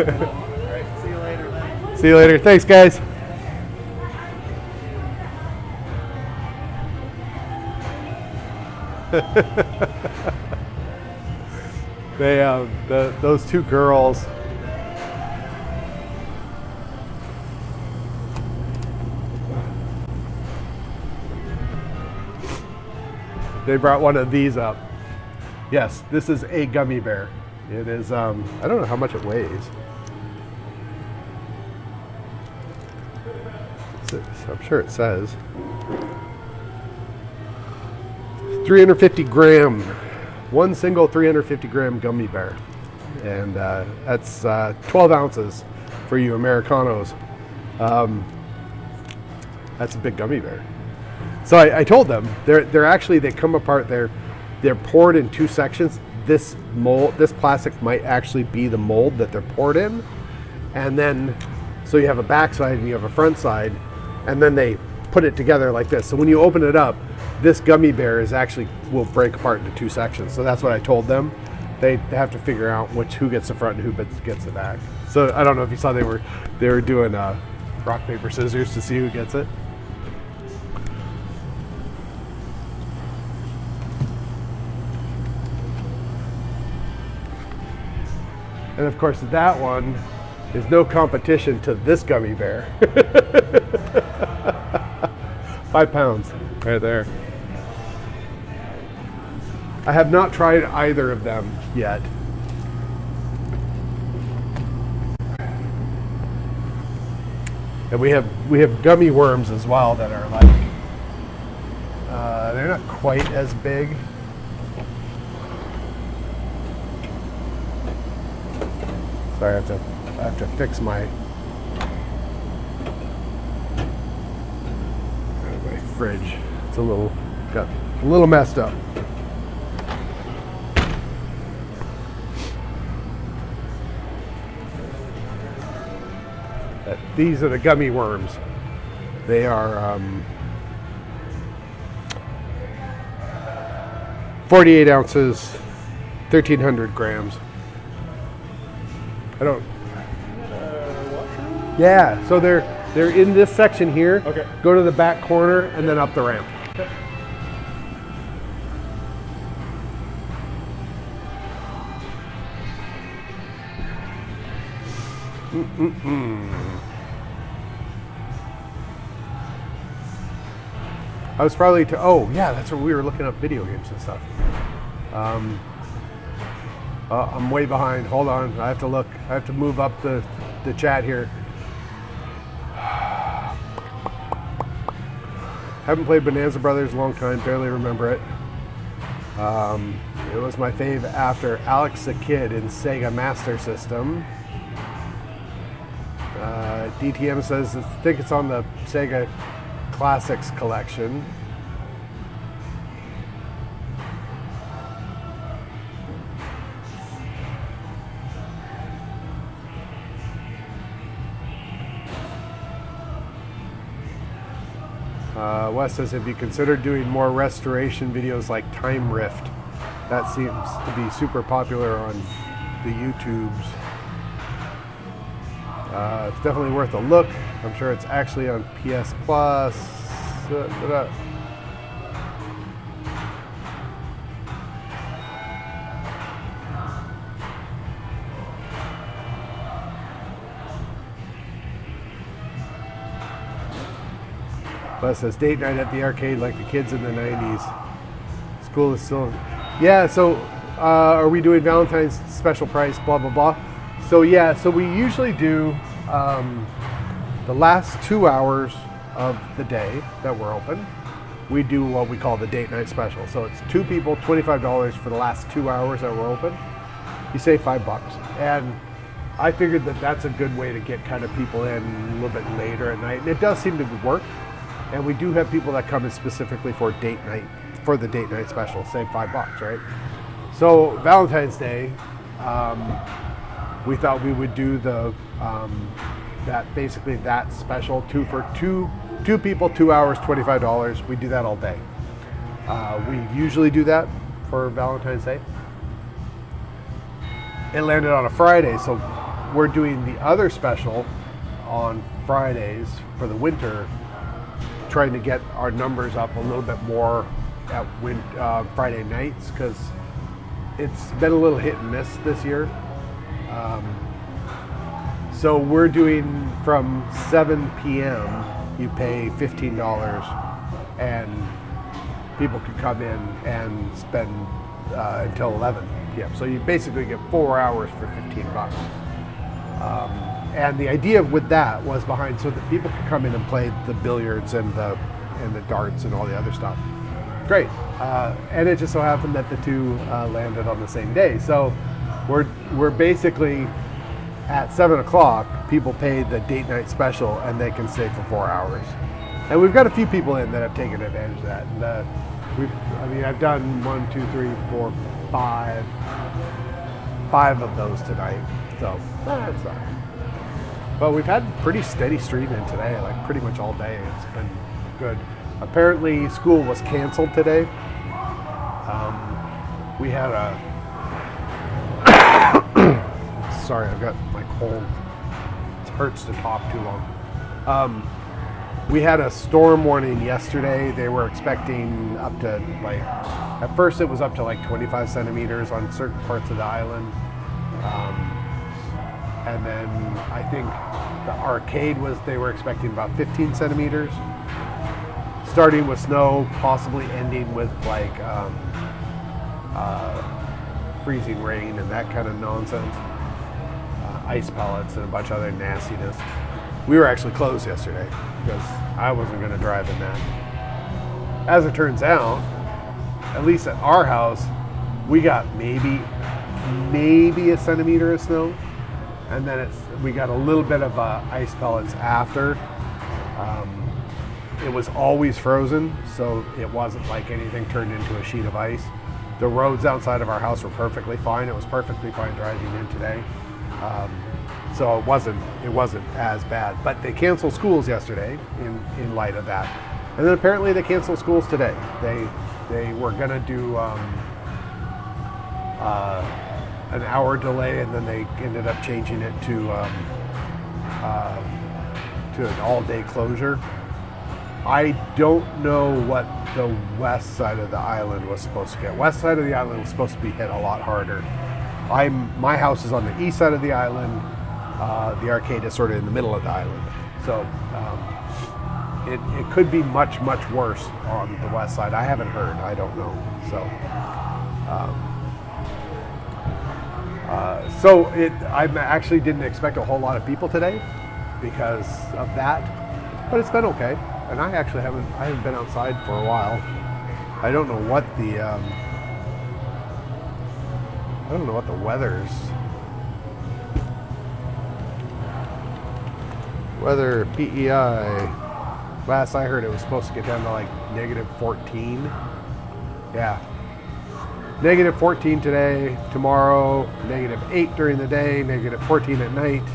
right, see you later. Thanks. see you later. Thanks, guys. Those two girls. They brought one of these up. Yes, this is a gummy bear. It is, I don't know how much it weighs. I'm sure it says. 350 gram. One single 350 gram gummy bear. And that's 12 ounces for you Americanos. That's a big gummy bear. So I told them they're actually, they come apart. They're poured in two sections. This plastic might actually be the mold that they're poured in, and then so you have a back side and you have a front side, and then they put it together like this. So when you open it up, this gummy bear will break apart into two sections. So that's what I told them. They have to figure out who gets the front and who gets the back. So I don't know if you saw they were doing rock paper scissors to see who gets it. And of course, that one is no competition to this gummy bear. 5 pounds, right there. I have not tried either of them yet. And we have gummy worms as well that are like, they're not quite as big. Sorry, I have to fix my fridge. It's got a little messed up. These are the gummy worms. They are 48 ounces, 1,300 grams. I don't. Yeah, so they're in this section here. Okay. Go to the back corner and then up the ramp. Okay. I was probably oh yeah, that's where we were looking up video games and stuff. I'm way behind. Hold on, I have to look. I have to move up the chat here. Haven't played Bonanza Brothers in a long time. Barely remember it. It was my fave after Alex the Kid in Sega Master System. DTM says I think it's on the Sega Classics collection. Wes says, have you considered doing more restoration videos like Time Rift? That seems to be super popular on the YouTubes. It's definitely worth a look. I'm sure it's actually on PS Plus. Plus says date night at the arcade like the kids in the 90s. School is still... Yeah, so are we doing Valentine's special price, blah, blah, blah. So yeah, so we usually do the last 2 hours of the day that we're open. We do what we call the date night special. So it's 2 people, $25 for the last 2 hours that we're open. You save $5. And I figured that that's a good way to get kind of people in a little bit later at night. And it does seem to work. And we do have people that come in specifically for date night, for the date night special, save $5, right? So Valentine's Day, we thought we would do the that special two people, 2 hours, $25. We do that all day. We usually do that for Valentine's Day. It landed on a Friday, so we're doing the other special on Fridays for the winter, trying to get our numbers up a little bit more at Friday nights, because it's been a little hit and miss this year. So we're doing from 7 p.m. you pay $15 and people can come in and spend until 11 p.m. So you basically get 4 hours for $15. And the idea with that was behind so that people could come in and play the billiards and the darts and all the other stuff. Great. And it just so happened that the two landed on the same day. So we're basically at 7 o'clock, people pay the date night special and they can stay for 4 hours. And we've got a few people in that have taken advantage of that. And I've done 1, 2, 3, 4, 5 of those tonight. So that's fine. But we've had pretty steady streaming today, like pretty much all day. It's been good. Apparently school was canceled today. We had a... Sorry, I've got my cold. It hurts to talk too long. We had a storm warning yesterday. They were expecting up to at first it was up to 25 centimeters on certain parts of the island. And then I think the arcade they were expecting about 15 centimeters. Starting with snow, possibly ending with freezing rain and that kind of nonsense. Ice pellets and a bunch of other nastiness. We were actually closed yesterday because I wasn't going to drive in that. As it turns out, at least at our house, we got maybe a centimeter of snow. And then we got a little bit of ice pellets after. It was always frozen, so it wasn't like anything turned into a sheet of ice. The roads outside of our house were perfectly fine. It was perfectly fine driving in today. So it wasn't as bad. But they canceled schools yesterday in light of that. And then apparently they canceled schools today. They were going to do an hour delay, and then they ended up changing it to an all-day closure. I don't know what the west side of the island was supposed to get. West side of the island was supposed to be hit a lot harder. My house is on the east side of the island. The arcade is sort of in the middle of the island. So it could be much worse on the west side. I haven't heard. I don't know. So I actually didn't expect a whole lot of people today because of that, but it's been okay. And I actually haven't been outside for a while. I don't know what the weather's. Weather PEI. Last I heard it was supposed to get down to like -14. Yeah. -14 today, tomorrow, -8 during the day, -14 at night.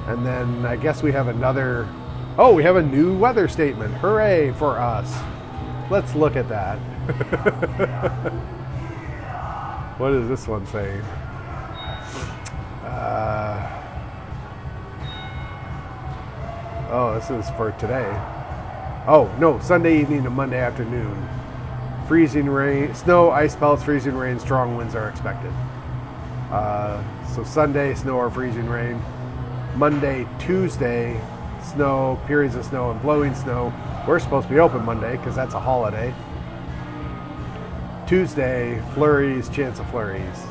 And then I guess we have another, we have a new weather statement. Hooray for us. Let's look at that. What is this one saying? This is for today. Oh, no, Sunday evening to Monday afternoon. Freezing rain, snow, ice pellets, freezing rain, strong winds are expected. So Sunday, snow or freezing rain. Monday, Tuesday, snow, periods of snow and blowing snow. We're supposed to be open Monday because that's a holiday. Tuesday, flurries, chance of flurries.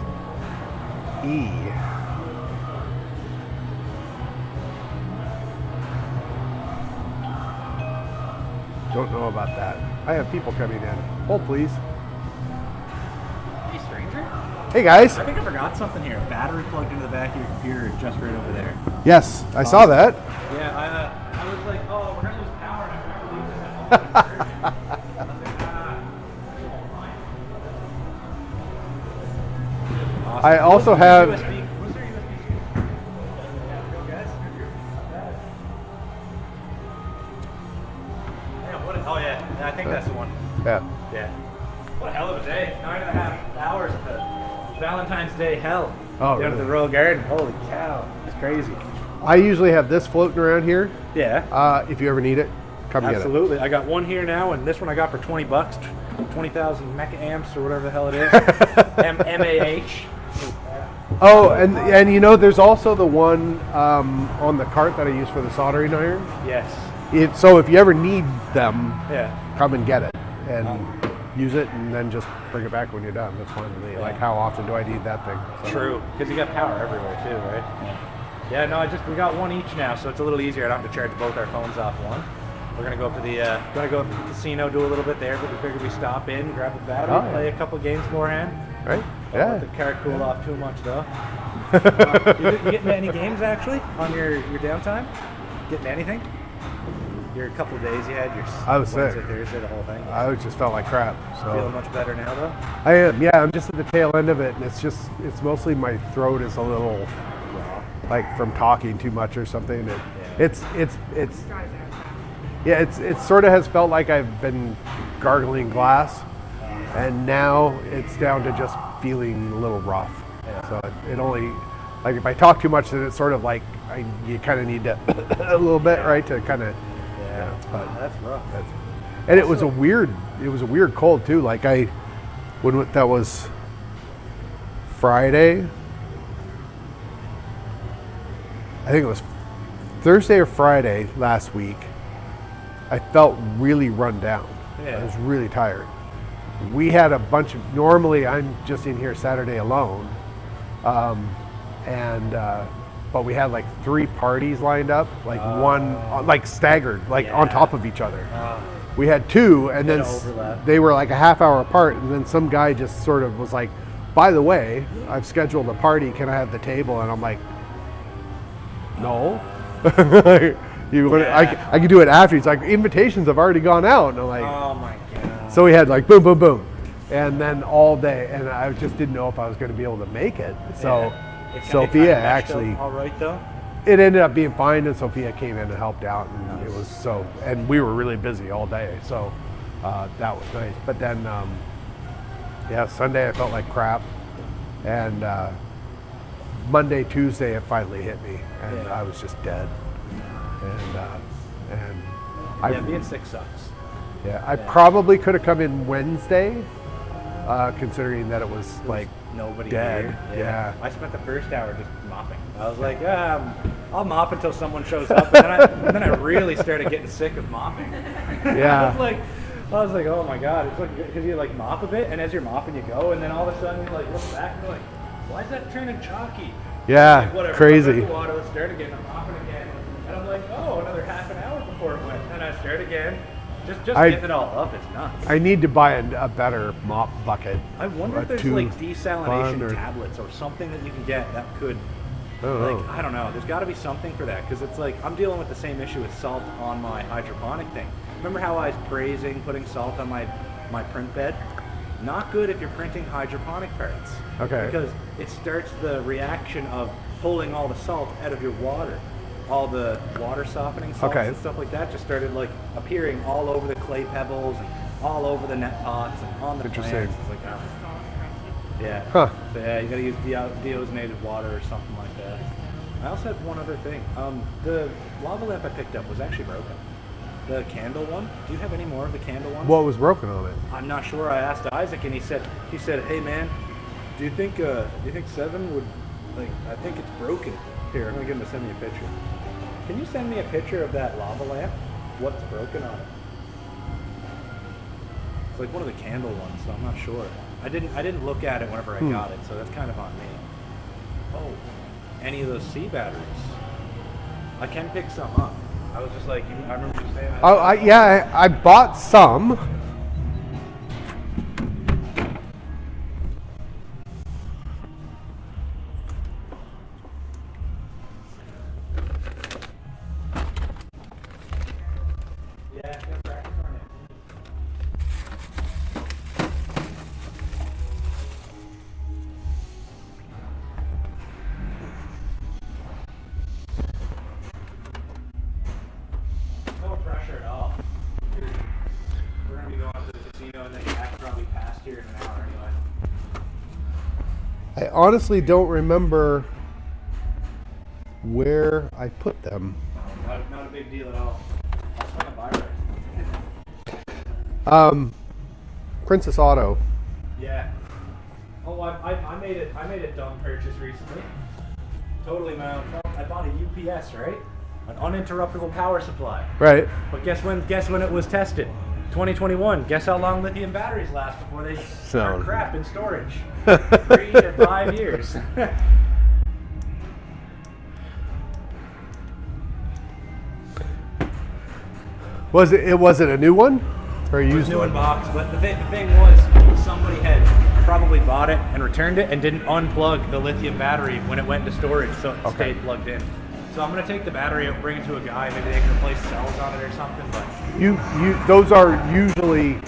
Don't know about that. I have people coming in. Hold, please. Hey, stranger. Hey, guys. I think I forgot something here. Battery plugged into the back of your computer just right over there. Yes, I saw that. Yeah, I was like, oh, we're going to lose power. And I'm going to lose it. Awesome. I also have. What's their USB? Oh yeah, I think that's the one. Yeah. Yeah. What a hell of a day. 9.5 hours of Valentine's Day hell. Oh, Down at the really? Royal Garden. Holy cow. It's crazy. I usually have this floating around here. Yeah. If you ever need it, come get it. Absolutely. I got one here now, and this one I got for $20. 20,000 mecha amps or whatever the hell it is. MAH. Oh, and you know, there's also the one on the cart that I use for the soldering iron. Yes. So if you ever need them, Yeah. come and get it and use it, and then just bring it back when you're done. That's fine with me. Yeah. Like, how often do I need that thing? So. True, because you got power everywhere too, right? Yeah. No, we got one each now, so it's a little easier. I don't have to charge both our phones off one. We're gonna go up to the to the casino, do a little bit there, but we figured we stop in, grab a battery, play a couple games beforehand. Right? Don't Yeah. let the car cool off too much though. You getting any games actually on your downtime? Getting anything? Your couple of days you had your I was Wednesday, sick. Thursday, the whole thing. I just felt like crap. Feeling So much better now though? I am. Yeah, I'm just at the tail end of it, and it's mostly my throat is a little like from talking too much or something. It sort of has felt like I've been gargling glass, and now it's down to just feeling a little rough. So it only, like if I talk too much, then it's sort of like you kind of need to a little bit, right, to kind of. Yeah, but that's rough. And it was a weird cold too. Like when that was Friday, I think it was Thursday or Friday last week, I felt really run down. Yeah. I was really tired. We had a bunch of, normally I'm just in here Saturday alone, but we had like 3 parties lined up, like one, like staggered, like on top of each other. We had 2, and then overlap. they were like a half hour apart, and then some guy just sort of was like, by the way, I've scheduled a party, can I have the table? And I'm like, no. I can do it after. He's like, invitations have already gone out. And I'm like, Oh my god. so we had like boom, boom, boom. And then all day, and I just didn't know if I was going to be able to make it. So Sophia actually, all right though. it ended up being fine, and Sophia came in and helped out, and it was so, and we were really busy all day, so that was nice. But then, Sunday I felt like crap, and Monday, Tuesday it finally hit me, and I was just dead. And being sick sucks. I probably could have come in Wednesday, considering that it was like Nobody dead. here. Yeah. I spent the first hour just mopping. I was like, I'll mop until someone shows up, and then I really started getting sick of mopping. Yeah. I was like, oh my god, it's like because you like mop a bit, and as you're mopping, you go, and then all of a sudden you like look back and you're like, why is that turning chalky? Yeah, Like, whatever. crazy. I the water, let's start again. I'm mopping again, and I'm like, oh, another half an hour before it went, and I start again. Just getting it all up is nuts. I need to buy a better mop bucket. I wonder if there's like desalination tablets or something that you can get that could. I don't know. There's got to be something for that because it's like I'm dealing with the same issue with salt on my hydroponic thing. Remember how I was praising putting salt on my print bed? Not good if you're printing hydroponic parts. Okay. Because it starts the reaction of pulling all the salt out of your water. All the water softening salts and stuff like that just started like appearing all over the clay pebbles and all over the net pots and on the plants. It's like, oh. Yeah. Huh. So yeah, you gotta use deozonated water or something like that. I also had one other thing. The lava lamp I picked up was actually broken. The candle one. Do you have any more of the candle ones? What was broken on it? I'm not sure. I asked Isaac, and he said, "Hey man, do you think Seven would like? I think it's broken. Here, I'm gonna get him to send me a picture. Can you send me a picture of that lava lamp? What's broken on it? It's like one of the candle ones, so I'm not sure. I didn't look at it whenever I got it, so that's kind of on me. Oh, any of those C batteries? I can pick some up. I was just like, I remember you saying that. Oh, I bought some. No pressure at all. We're going to be going to the casino and then back probably past here in an hour anyway. I honestly don't remember where I put them. Not a big deal at all. That's not a buy right. Princess Auto. Yeah. Oh, I made a dumb purchase recently. Totally my own fault. I bought a UPS, right? An uninterruptible power supply. Right. But guess when it was tested? 2021. Guess how long lithium batteries last before they start crap in storage? 3 to 5 years. Was it a new one? Or It was new in box, but the thing was somebody had probably bought it and returned it and didn't unplug the lithium battery when it went into storage, so it stayed plugged in. So I'm gonna take the battery out, bring it to a guy, maybe they can replace cells on it or something. But those are usually,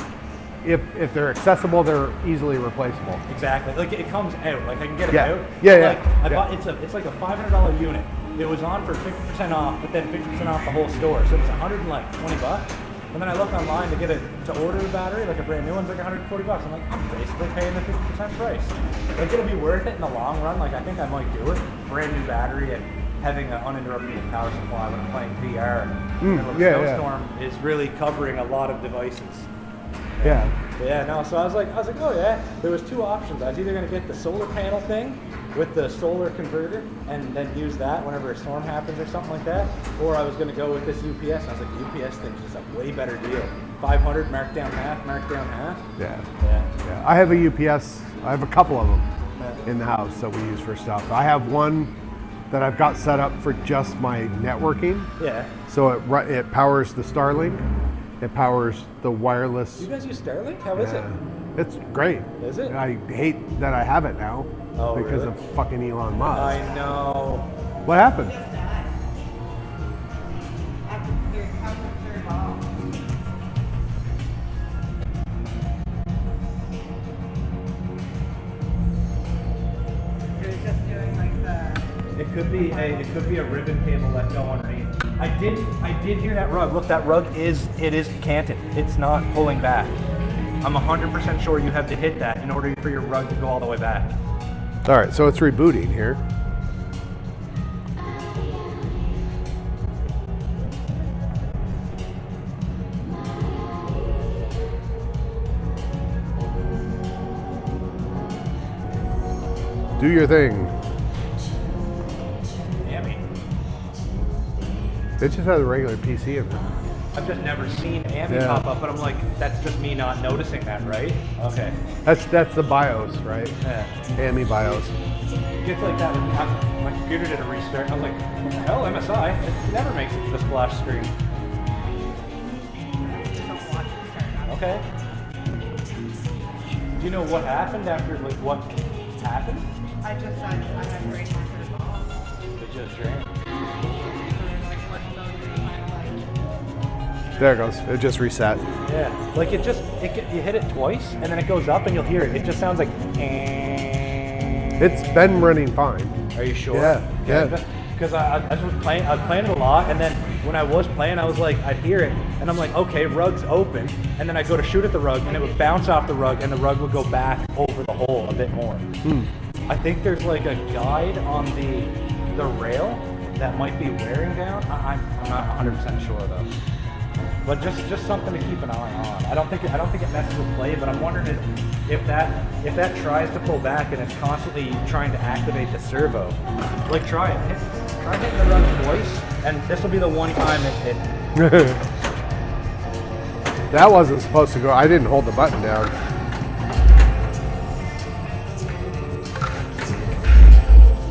if they're accessible, they're easily replaceable. exactly, like it comes out, like I can get it Yeah. out. Yeah, Like, yeah. I bought it's like a $500 unit. It was on for 50% off, but then 50% off the whole store, so it was $120. And then I looked online to order the battery, like a brand new one's like $140. I'm like, I'm basically paying the 50% price. Like it'll be worth it in the long run. Like I think I might do it. Brand new battery and having an uninterruptible power supply when I'm playing VR. Snowstorm is really covering a lot of devices. Yeah. But yeah, no. So I was like, oh yeah. There was two options. I was either gonna get the solar panel thing with the solar converter and then use that whenever a storm happens or something like that, or I was gonna go with this UPS. And I was like, the UPS thing's just a way better deal. 500 marked down half. Yeah. I have a UPS. I have a couple of them in the house that we use for stuff. I have one that I've got set up for just my networking. Yeah. So it powers the Starlink. It powers the wireless. You guys use Starlink? How is it? It's great. Is it? I hate that I have it now because really? of fucking Elon Musk. I know. What happened? It could be a ribbon cable let go underneath. I did hear that rug. Look, that rug is canted. It's not pulling back. I'm 100% sure you have to hit that in order for your rug to go all the way back. All right, so it's rebooting here. Do your thing. Yummy. It just has a regular PC in it. I've just never seen Amy Yeah. pop up, but I'm like, that's just me not noticing that, right? Okay. That's the BIOS, right? Yeah. AMI BIOS. It's like that. My computer did a restart. I was like, what the hell, MSI? It never makes it to the splash screen. Don't watch it start up. Okay. Do you know what happened after, like, what happened? I just said I had great time for the ball. It just drank. There it goes. It just reset. Yeah. Like, you hit it twice, and then it goes up, and you'll hear it. It just sounds like, It's been running fine. Are you sure? Yeah. Because I was playing it a lot, and then when I was playing, I was like, I'd hear it, and I'm like, okay, rug's open, and then I'd go to shoot at the rug, and it would bounce off the rug, and the rug would go back over the hole a bit more. I think there's like a guide on the rail that might be wearing down. I'm not 100% sure though. But just something to keep an eye on. I don't think it messes with play, but I'm wondering if that tries to pull back and it's constantly trying to activate the servo. Like try it. Try hitting the run twice, and this will be the one time it That wasn't supposed to go. I didn't hold the button down.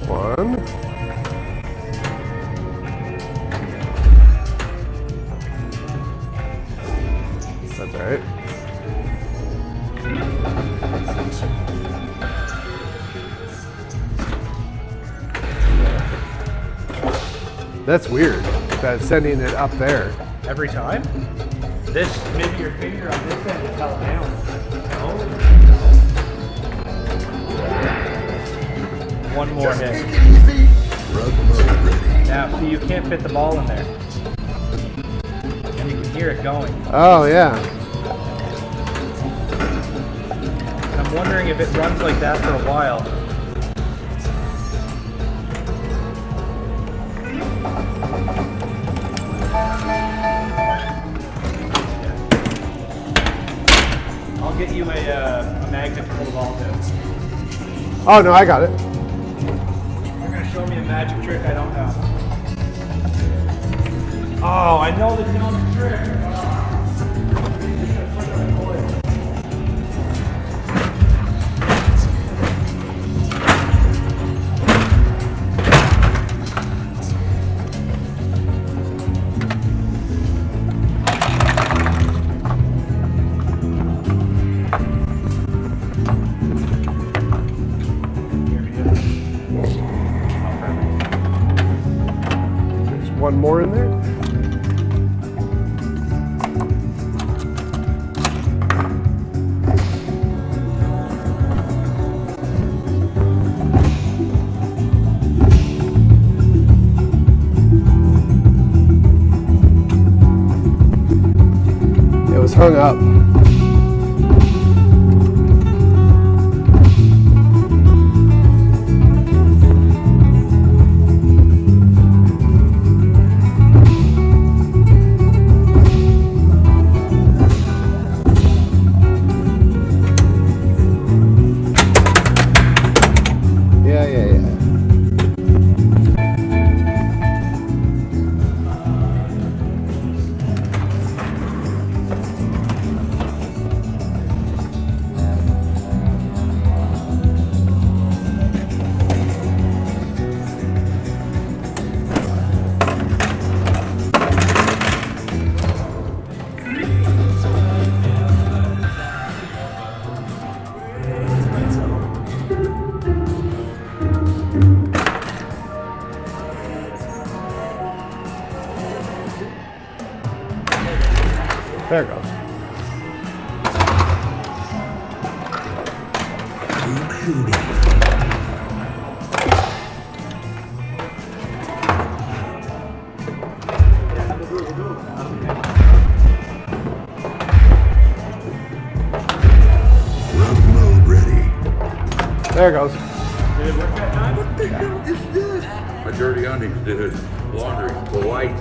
One. That's all right. That's weird. That sending it up there. every time. Maybe your finger on this end is held down. One more hit. Now, see, you can't fit the ball in there. And you can hear it going. Oh, yeah. And I'm wondering if it runs like that for a while. I'll get you a magnet to pull the ball to. Oh, no, I got it. You're going to show me a magic trick I don't know. Oh, I know the dumb trick. There's one more in there. It was hung up. Yeah. There it goes. There it goes. Did it work that time? What the hell is this? My dirty undies did his laundry. The white.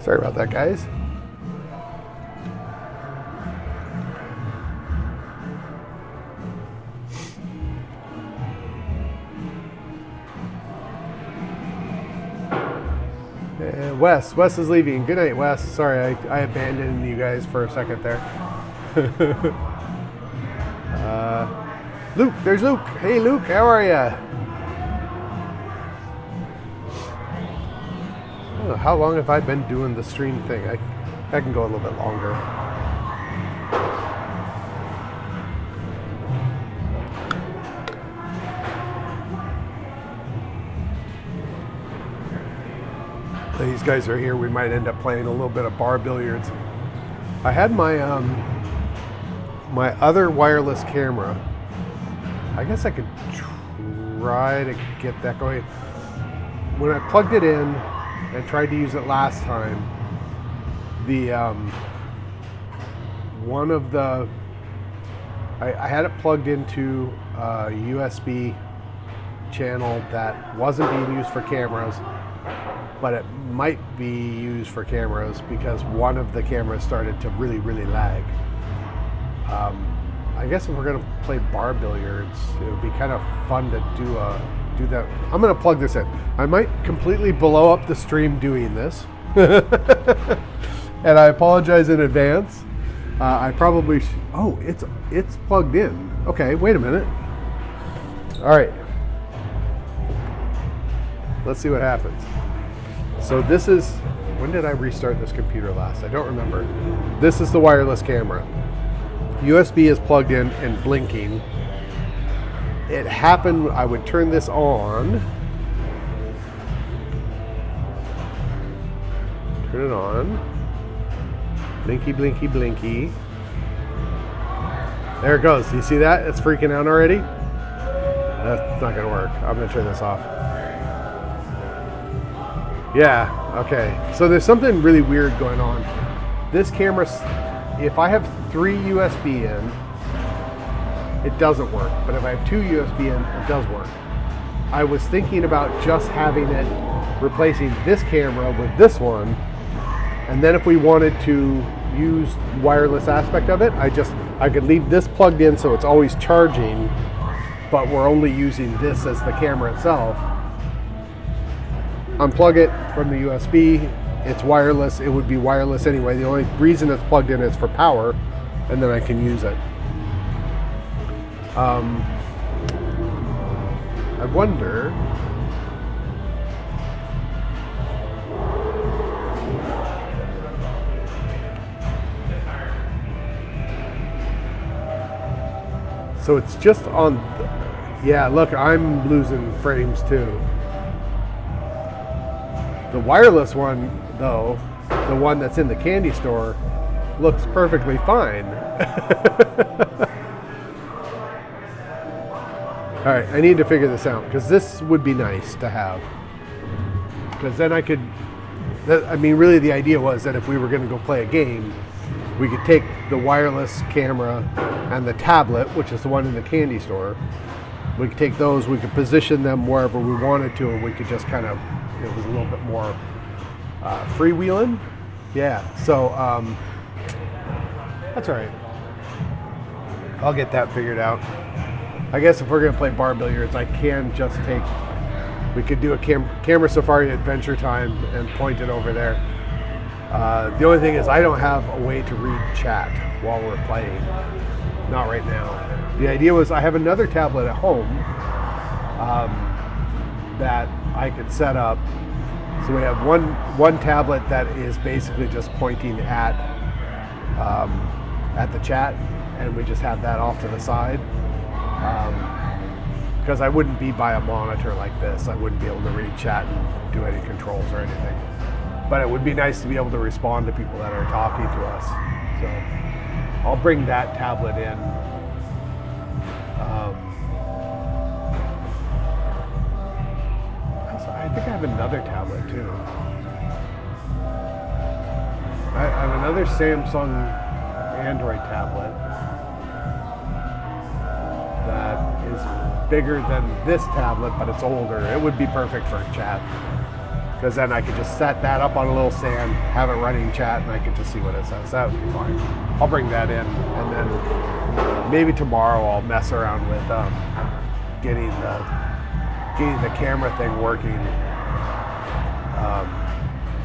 Sorry about that, guys. And Wes is leaving. Good night, Wes. Sorry, I abandoned you guys for a second there. Luke, there's Luke. Hey, Luke, how are ya? I don't know, how long have I been doing the stream thing? I can go a little bit longer. These guys are here. We might end up playing a little bit of bar billiards. I had my my other wireless camera. I guess I could try to get that going. When I plugged it in and tried to use it last time, the one of the I had it plugged into a USB channel that wasn't being used for cameras, but it might be used for cameras because one of the cameras started to really lag. I guess if we're gonna play bar billiards, it would be kind of fun to do that. I'm gonna plug this in. I might completely blow up the stream doing this, and I apologize in advance. I probably oh, it's plugged in. Okay, wait a minute. All right, let's see what happens. So this is, when did I restart this computer last? I don't remember. This is the wireless camera. USB is plugged in and blinking. It happened, I would turn this on. Turn it on. Blinky, blinky, blinky. There it goes. You see that? It's freaking out already. That's not gonna work. I'm gonna turn this off. Yeah, okay. So there's something really weird going on. This camera, if I have 3 USB in, it doesn't work. But if I have 2 USB in, it does work. I was thinking about just having it, replacing this camera with this one. And then if we wanted to use wireless aspect of it, I could leave this plugged in so it's always charging, but we're only using this as the camera itself. Unplug it from the USB, it's wireless, it would be wireless anyway. The only reason it's plugged in is for power, and then I can use it. I wonder, so it's just on, yeah, look, I'm losing frames too. The wireless one, though, the one that's in the candy store, looks perfectly fine. All right, I need to figure this out because this would be nice to have. Because then I could, I mean, really the idea was that if we were going to go play a game, we could take the wireless camera and the tablet, which is the one in the candy store. We could take those, we could position them wherever we wanted to, and we could just kind of, it was a little bit more freewheeling. Yeah, so that's all right. I'll get that figured out. I guess if we're going to play bar billiards, I can just take, we could do a camera safari adventure time and point it over there. The only thing is I don't have a way to read chat while we're playing. Not right now. The idea was I have another tablet at home that I could set up. So we have one tablet that is basically just pointing at the chat, and we just have that off to the side. Because I wouldn't be by a monitor like this. I wouldn't be able to read chat and do any controls or anything. But it would be nice to be able to respond to people that are talking to us. So I'll bring that tablet in. I think I have another tablet too. I have another Samsung Android tablet that is bigger than this tablet, but it's older. It would be perfect for chat. because then I could just set that up on a little stand, have it running chat, and I could just see what it says. That would be fine. I'll bring that in, and then maybe tomorrow I'll mess around with getting the camera thing working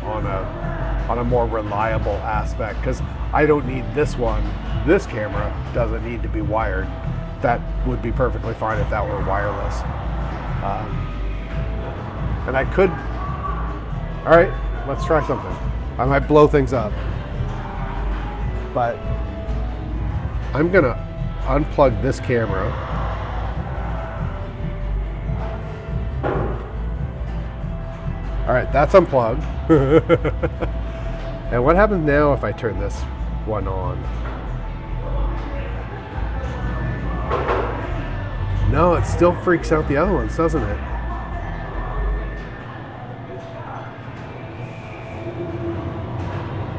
on a more reliable aspect, because I don't need this one. This camera doesn't need to be wired. That would be perfectly fine if that were wireless. And I could. All right, let's try something. I might blow things up, but I'm gonna unplug this camera. All right, that's unplugged. And what happens now if I turn this one on? No, it still freaks out the other ones, doesn't it?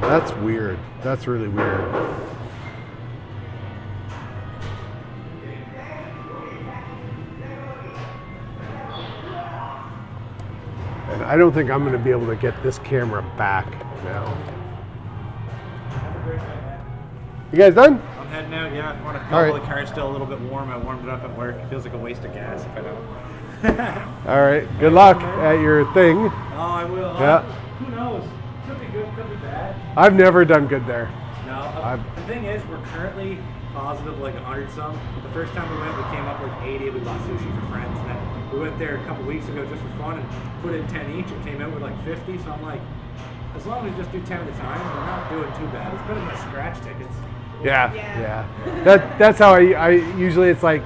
That's weird. That's really weird. And I don't think I'm going to be able to get this camera back now. You guys done? I'm heading out, yeah. I want to All go. right. The car's still a little bit warm. I warmed it up at work. It feels like a waste of gas if I don't. All right. Good luck at your thing. Oh, I will. Yeah. Who knows? Could be good, could be bad. I've never done good there. No, the thing is, we're currently positive like 100 some. The first time we went, we came up like 80. We bought sushi for friends, and then we went there a couple weeks ago just for fun and put in 10 each. It came out with like 50. So I'm like, as long as we just do 10 at a time, we're not doing too bad. It's better than the scratch tickets. Yeah. That's how I usually, it's like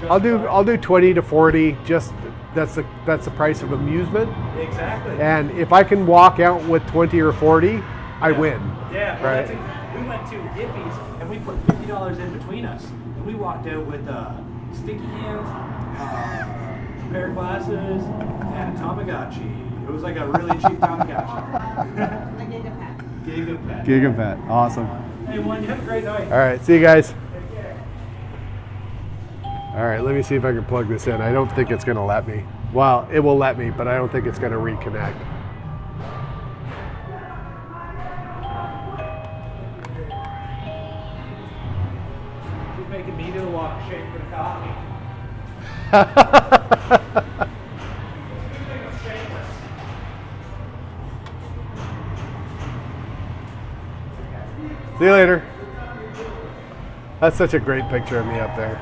I'll do 20 to 40. Just that's the price of amusement. Exactly. And if I can walk out with 20 or 40, I win. Yeah, well, right. We went to Hippies and we put $50 in between us, and we walked out with sticky hands, a pair of glasses, and a Tamagotchi. It was like a really cheap Tamagotchi. A gigapet. Gigapet. Gigapet, awesome. Hey, one, you have a great night. All right, see you guys. Take care. All right, let me see if I can plug this in. I don't think it's going to let me. Well, it will let me, but I don't think it's going to reconnect. She's making me do a walk of shame for the coffee. See you later. That's such a great picture of me up there.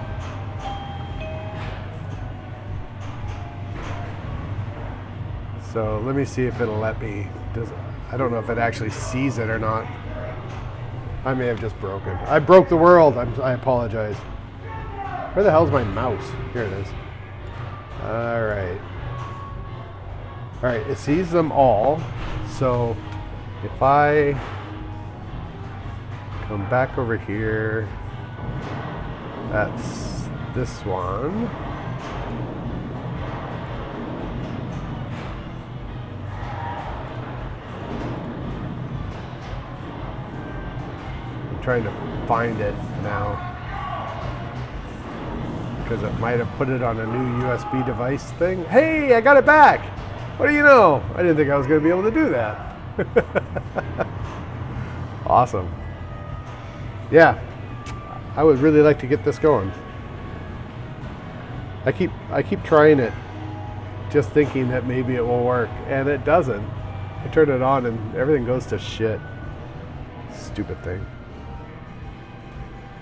So let me see if it'll let me. I don't know if it actually sees it or not. I may have just broken. I broke the world. I apologize. Where the hell's my mouse? Here it is. All right. All right, it sees them all. So if I come back over here, that's this one. I'm trying to find it now because it might have put it on a new USB device thing. Hey, I got it back. What do you know? I didn't think I was going to be able to do that. Awesome. Yeah, I would really like to get this going. I keep trying it, just thinking that maybe it will work, and it doesn't. I turn it on and everything goes to shit. Stupid thing.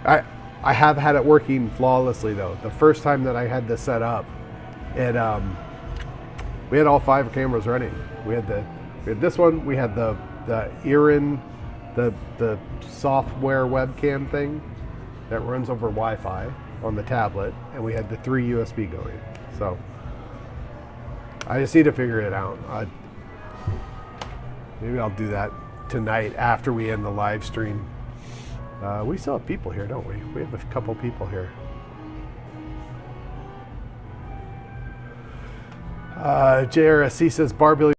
I have had it working flawlessly though. The first time that I had this set up, we had all 5 cameras running. We had this one. We had the Erin, the software webcam thing that runs over Wi-Fi on the tablet, and we had the 3 USB going. So I just need to figure it out. Maybe I'll do that tonight after we end the live stream. We still have people here, don't we? We have a couple people here. JRSC says Barbie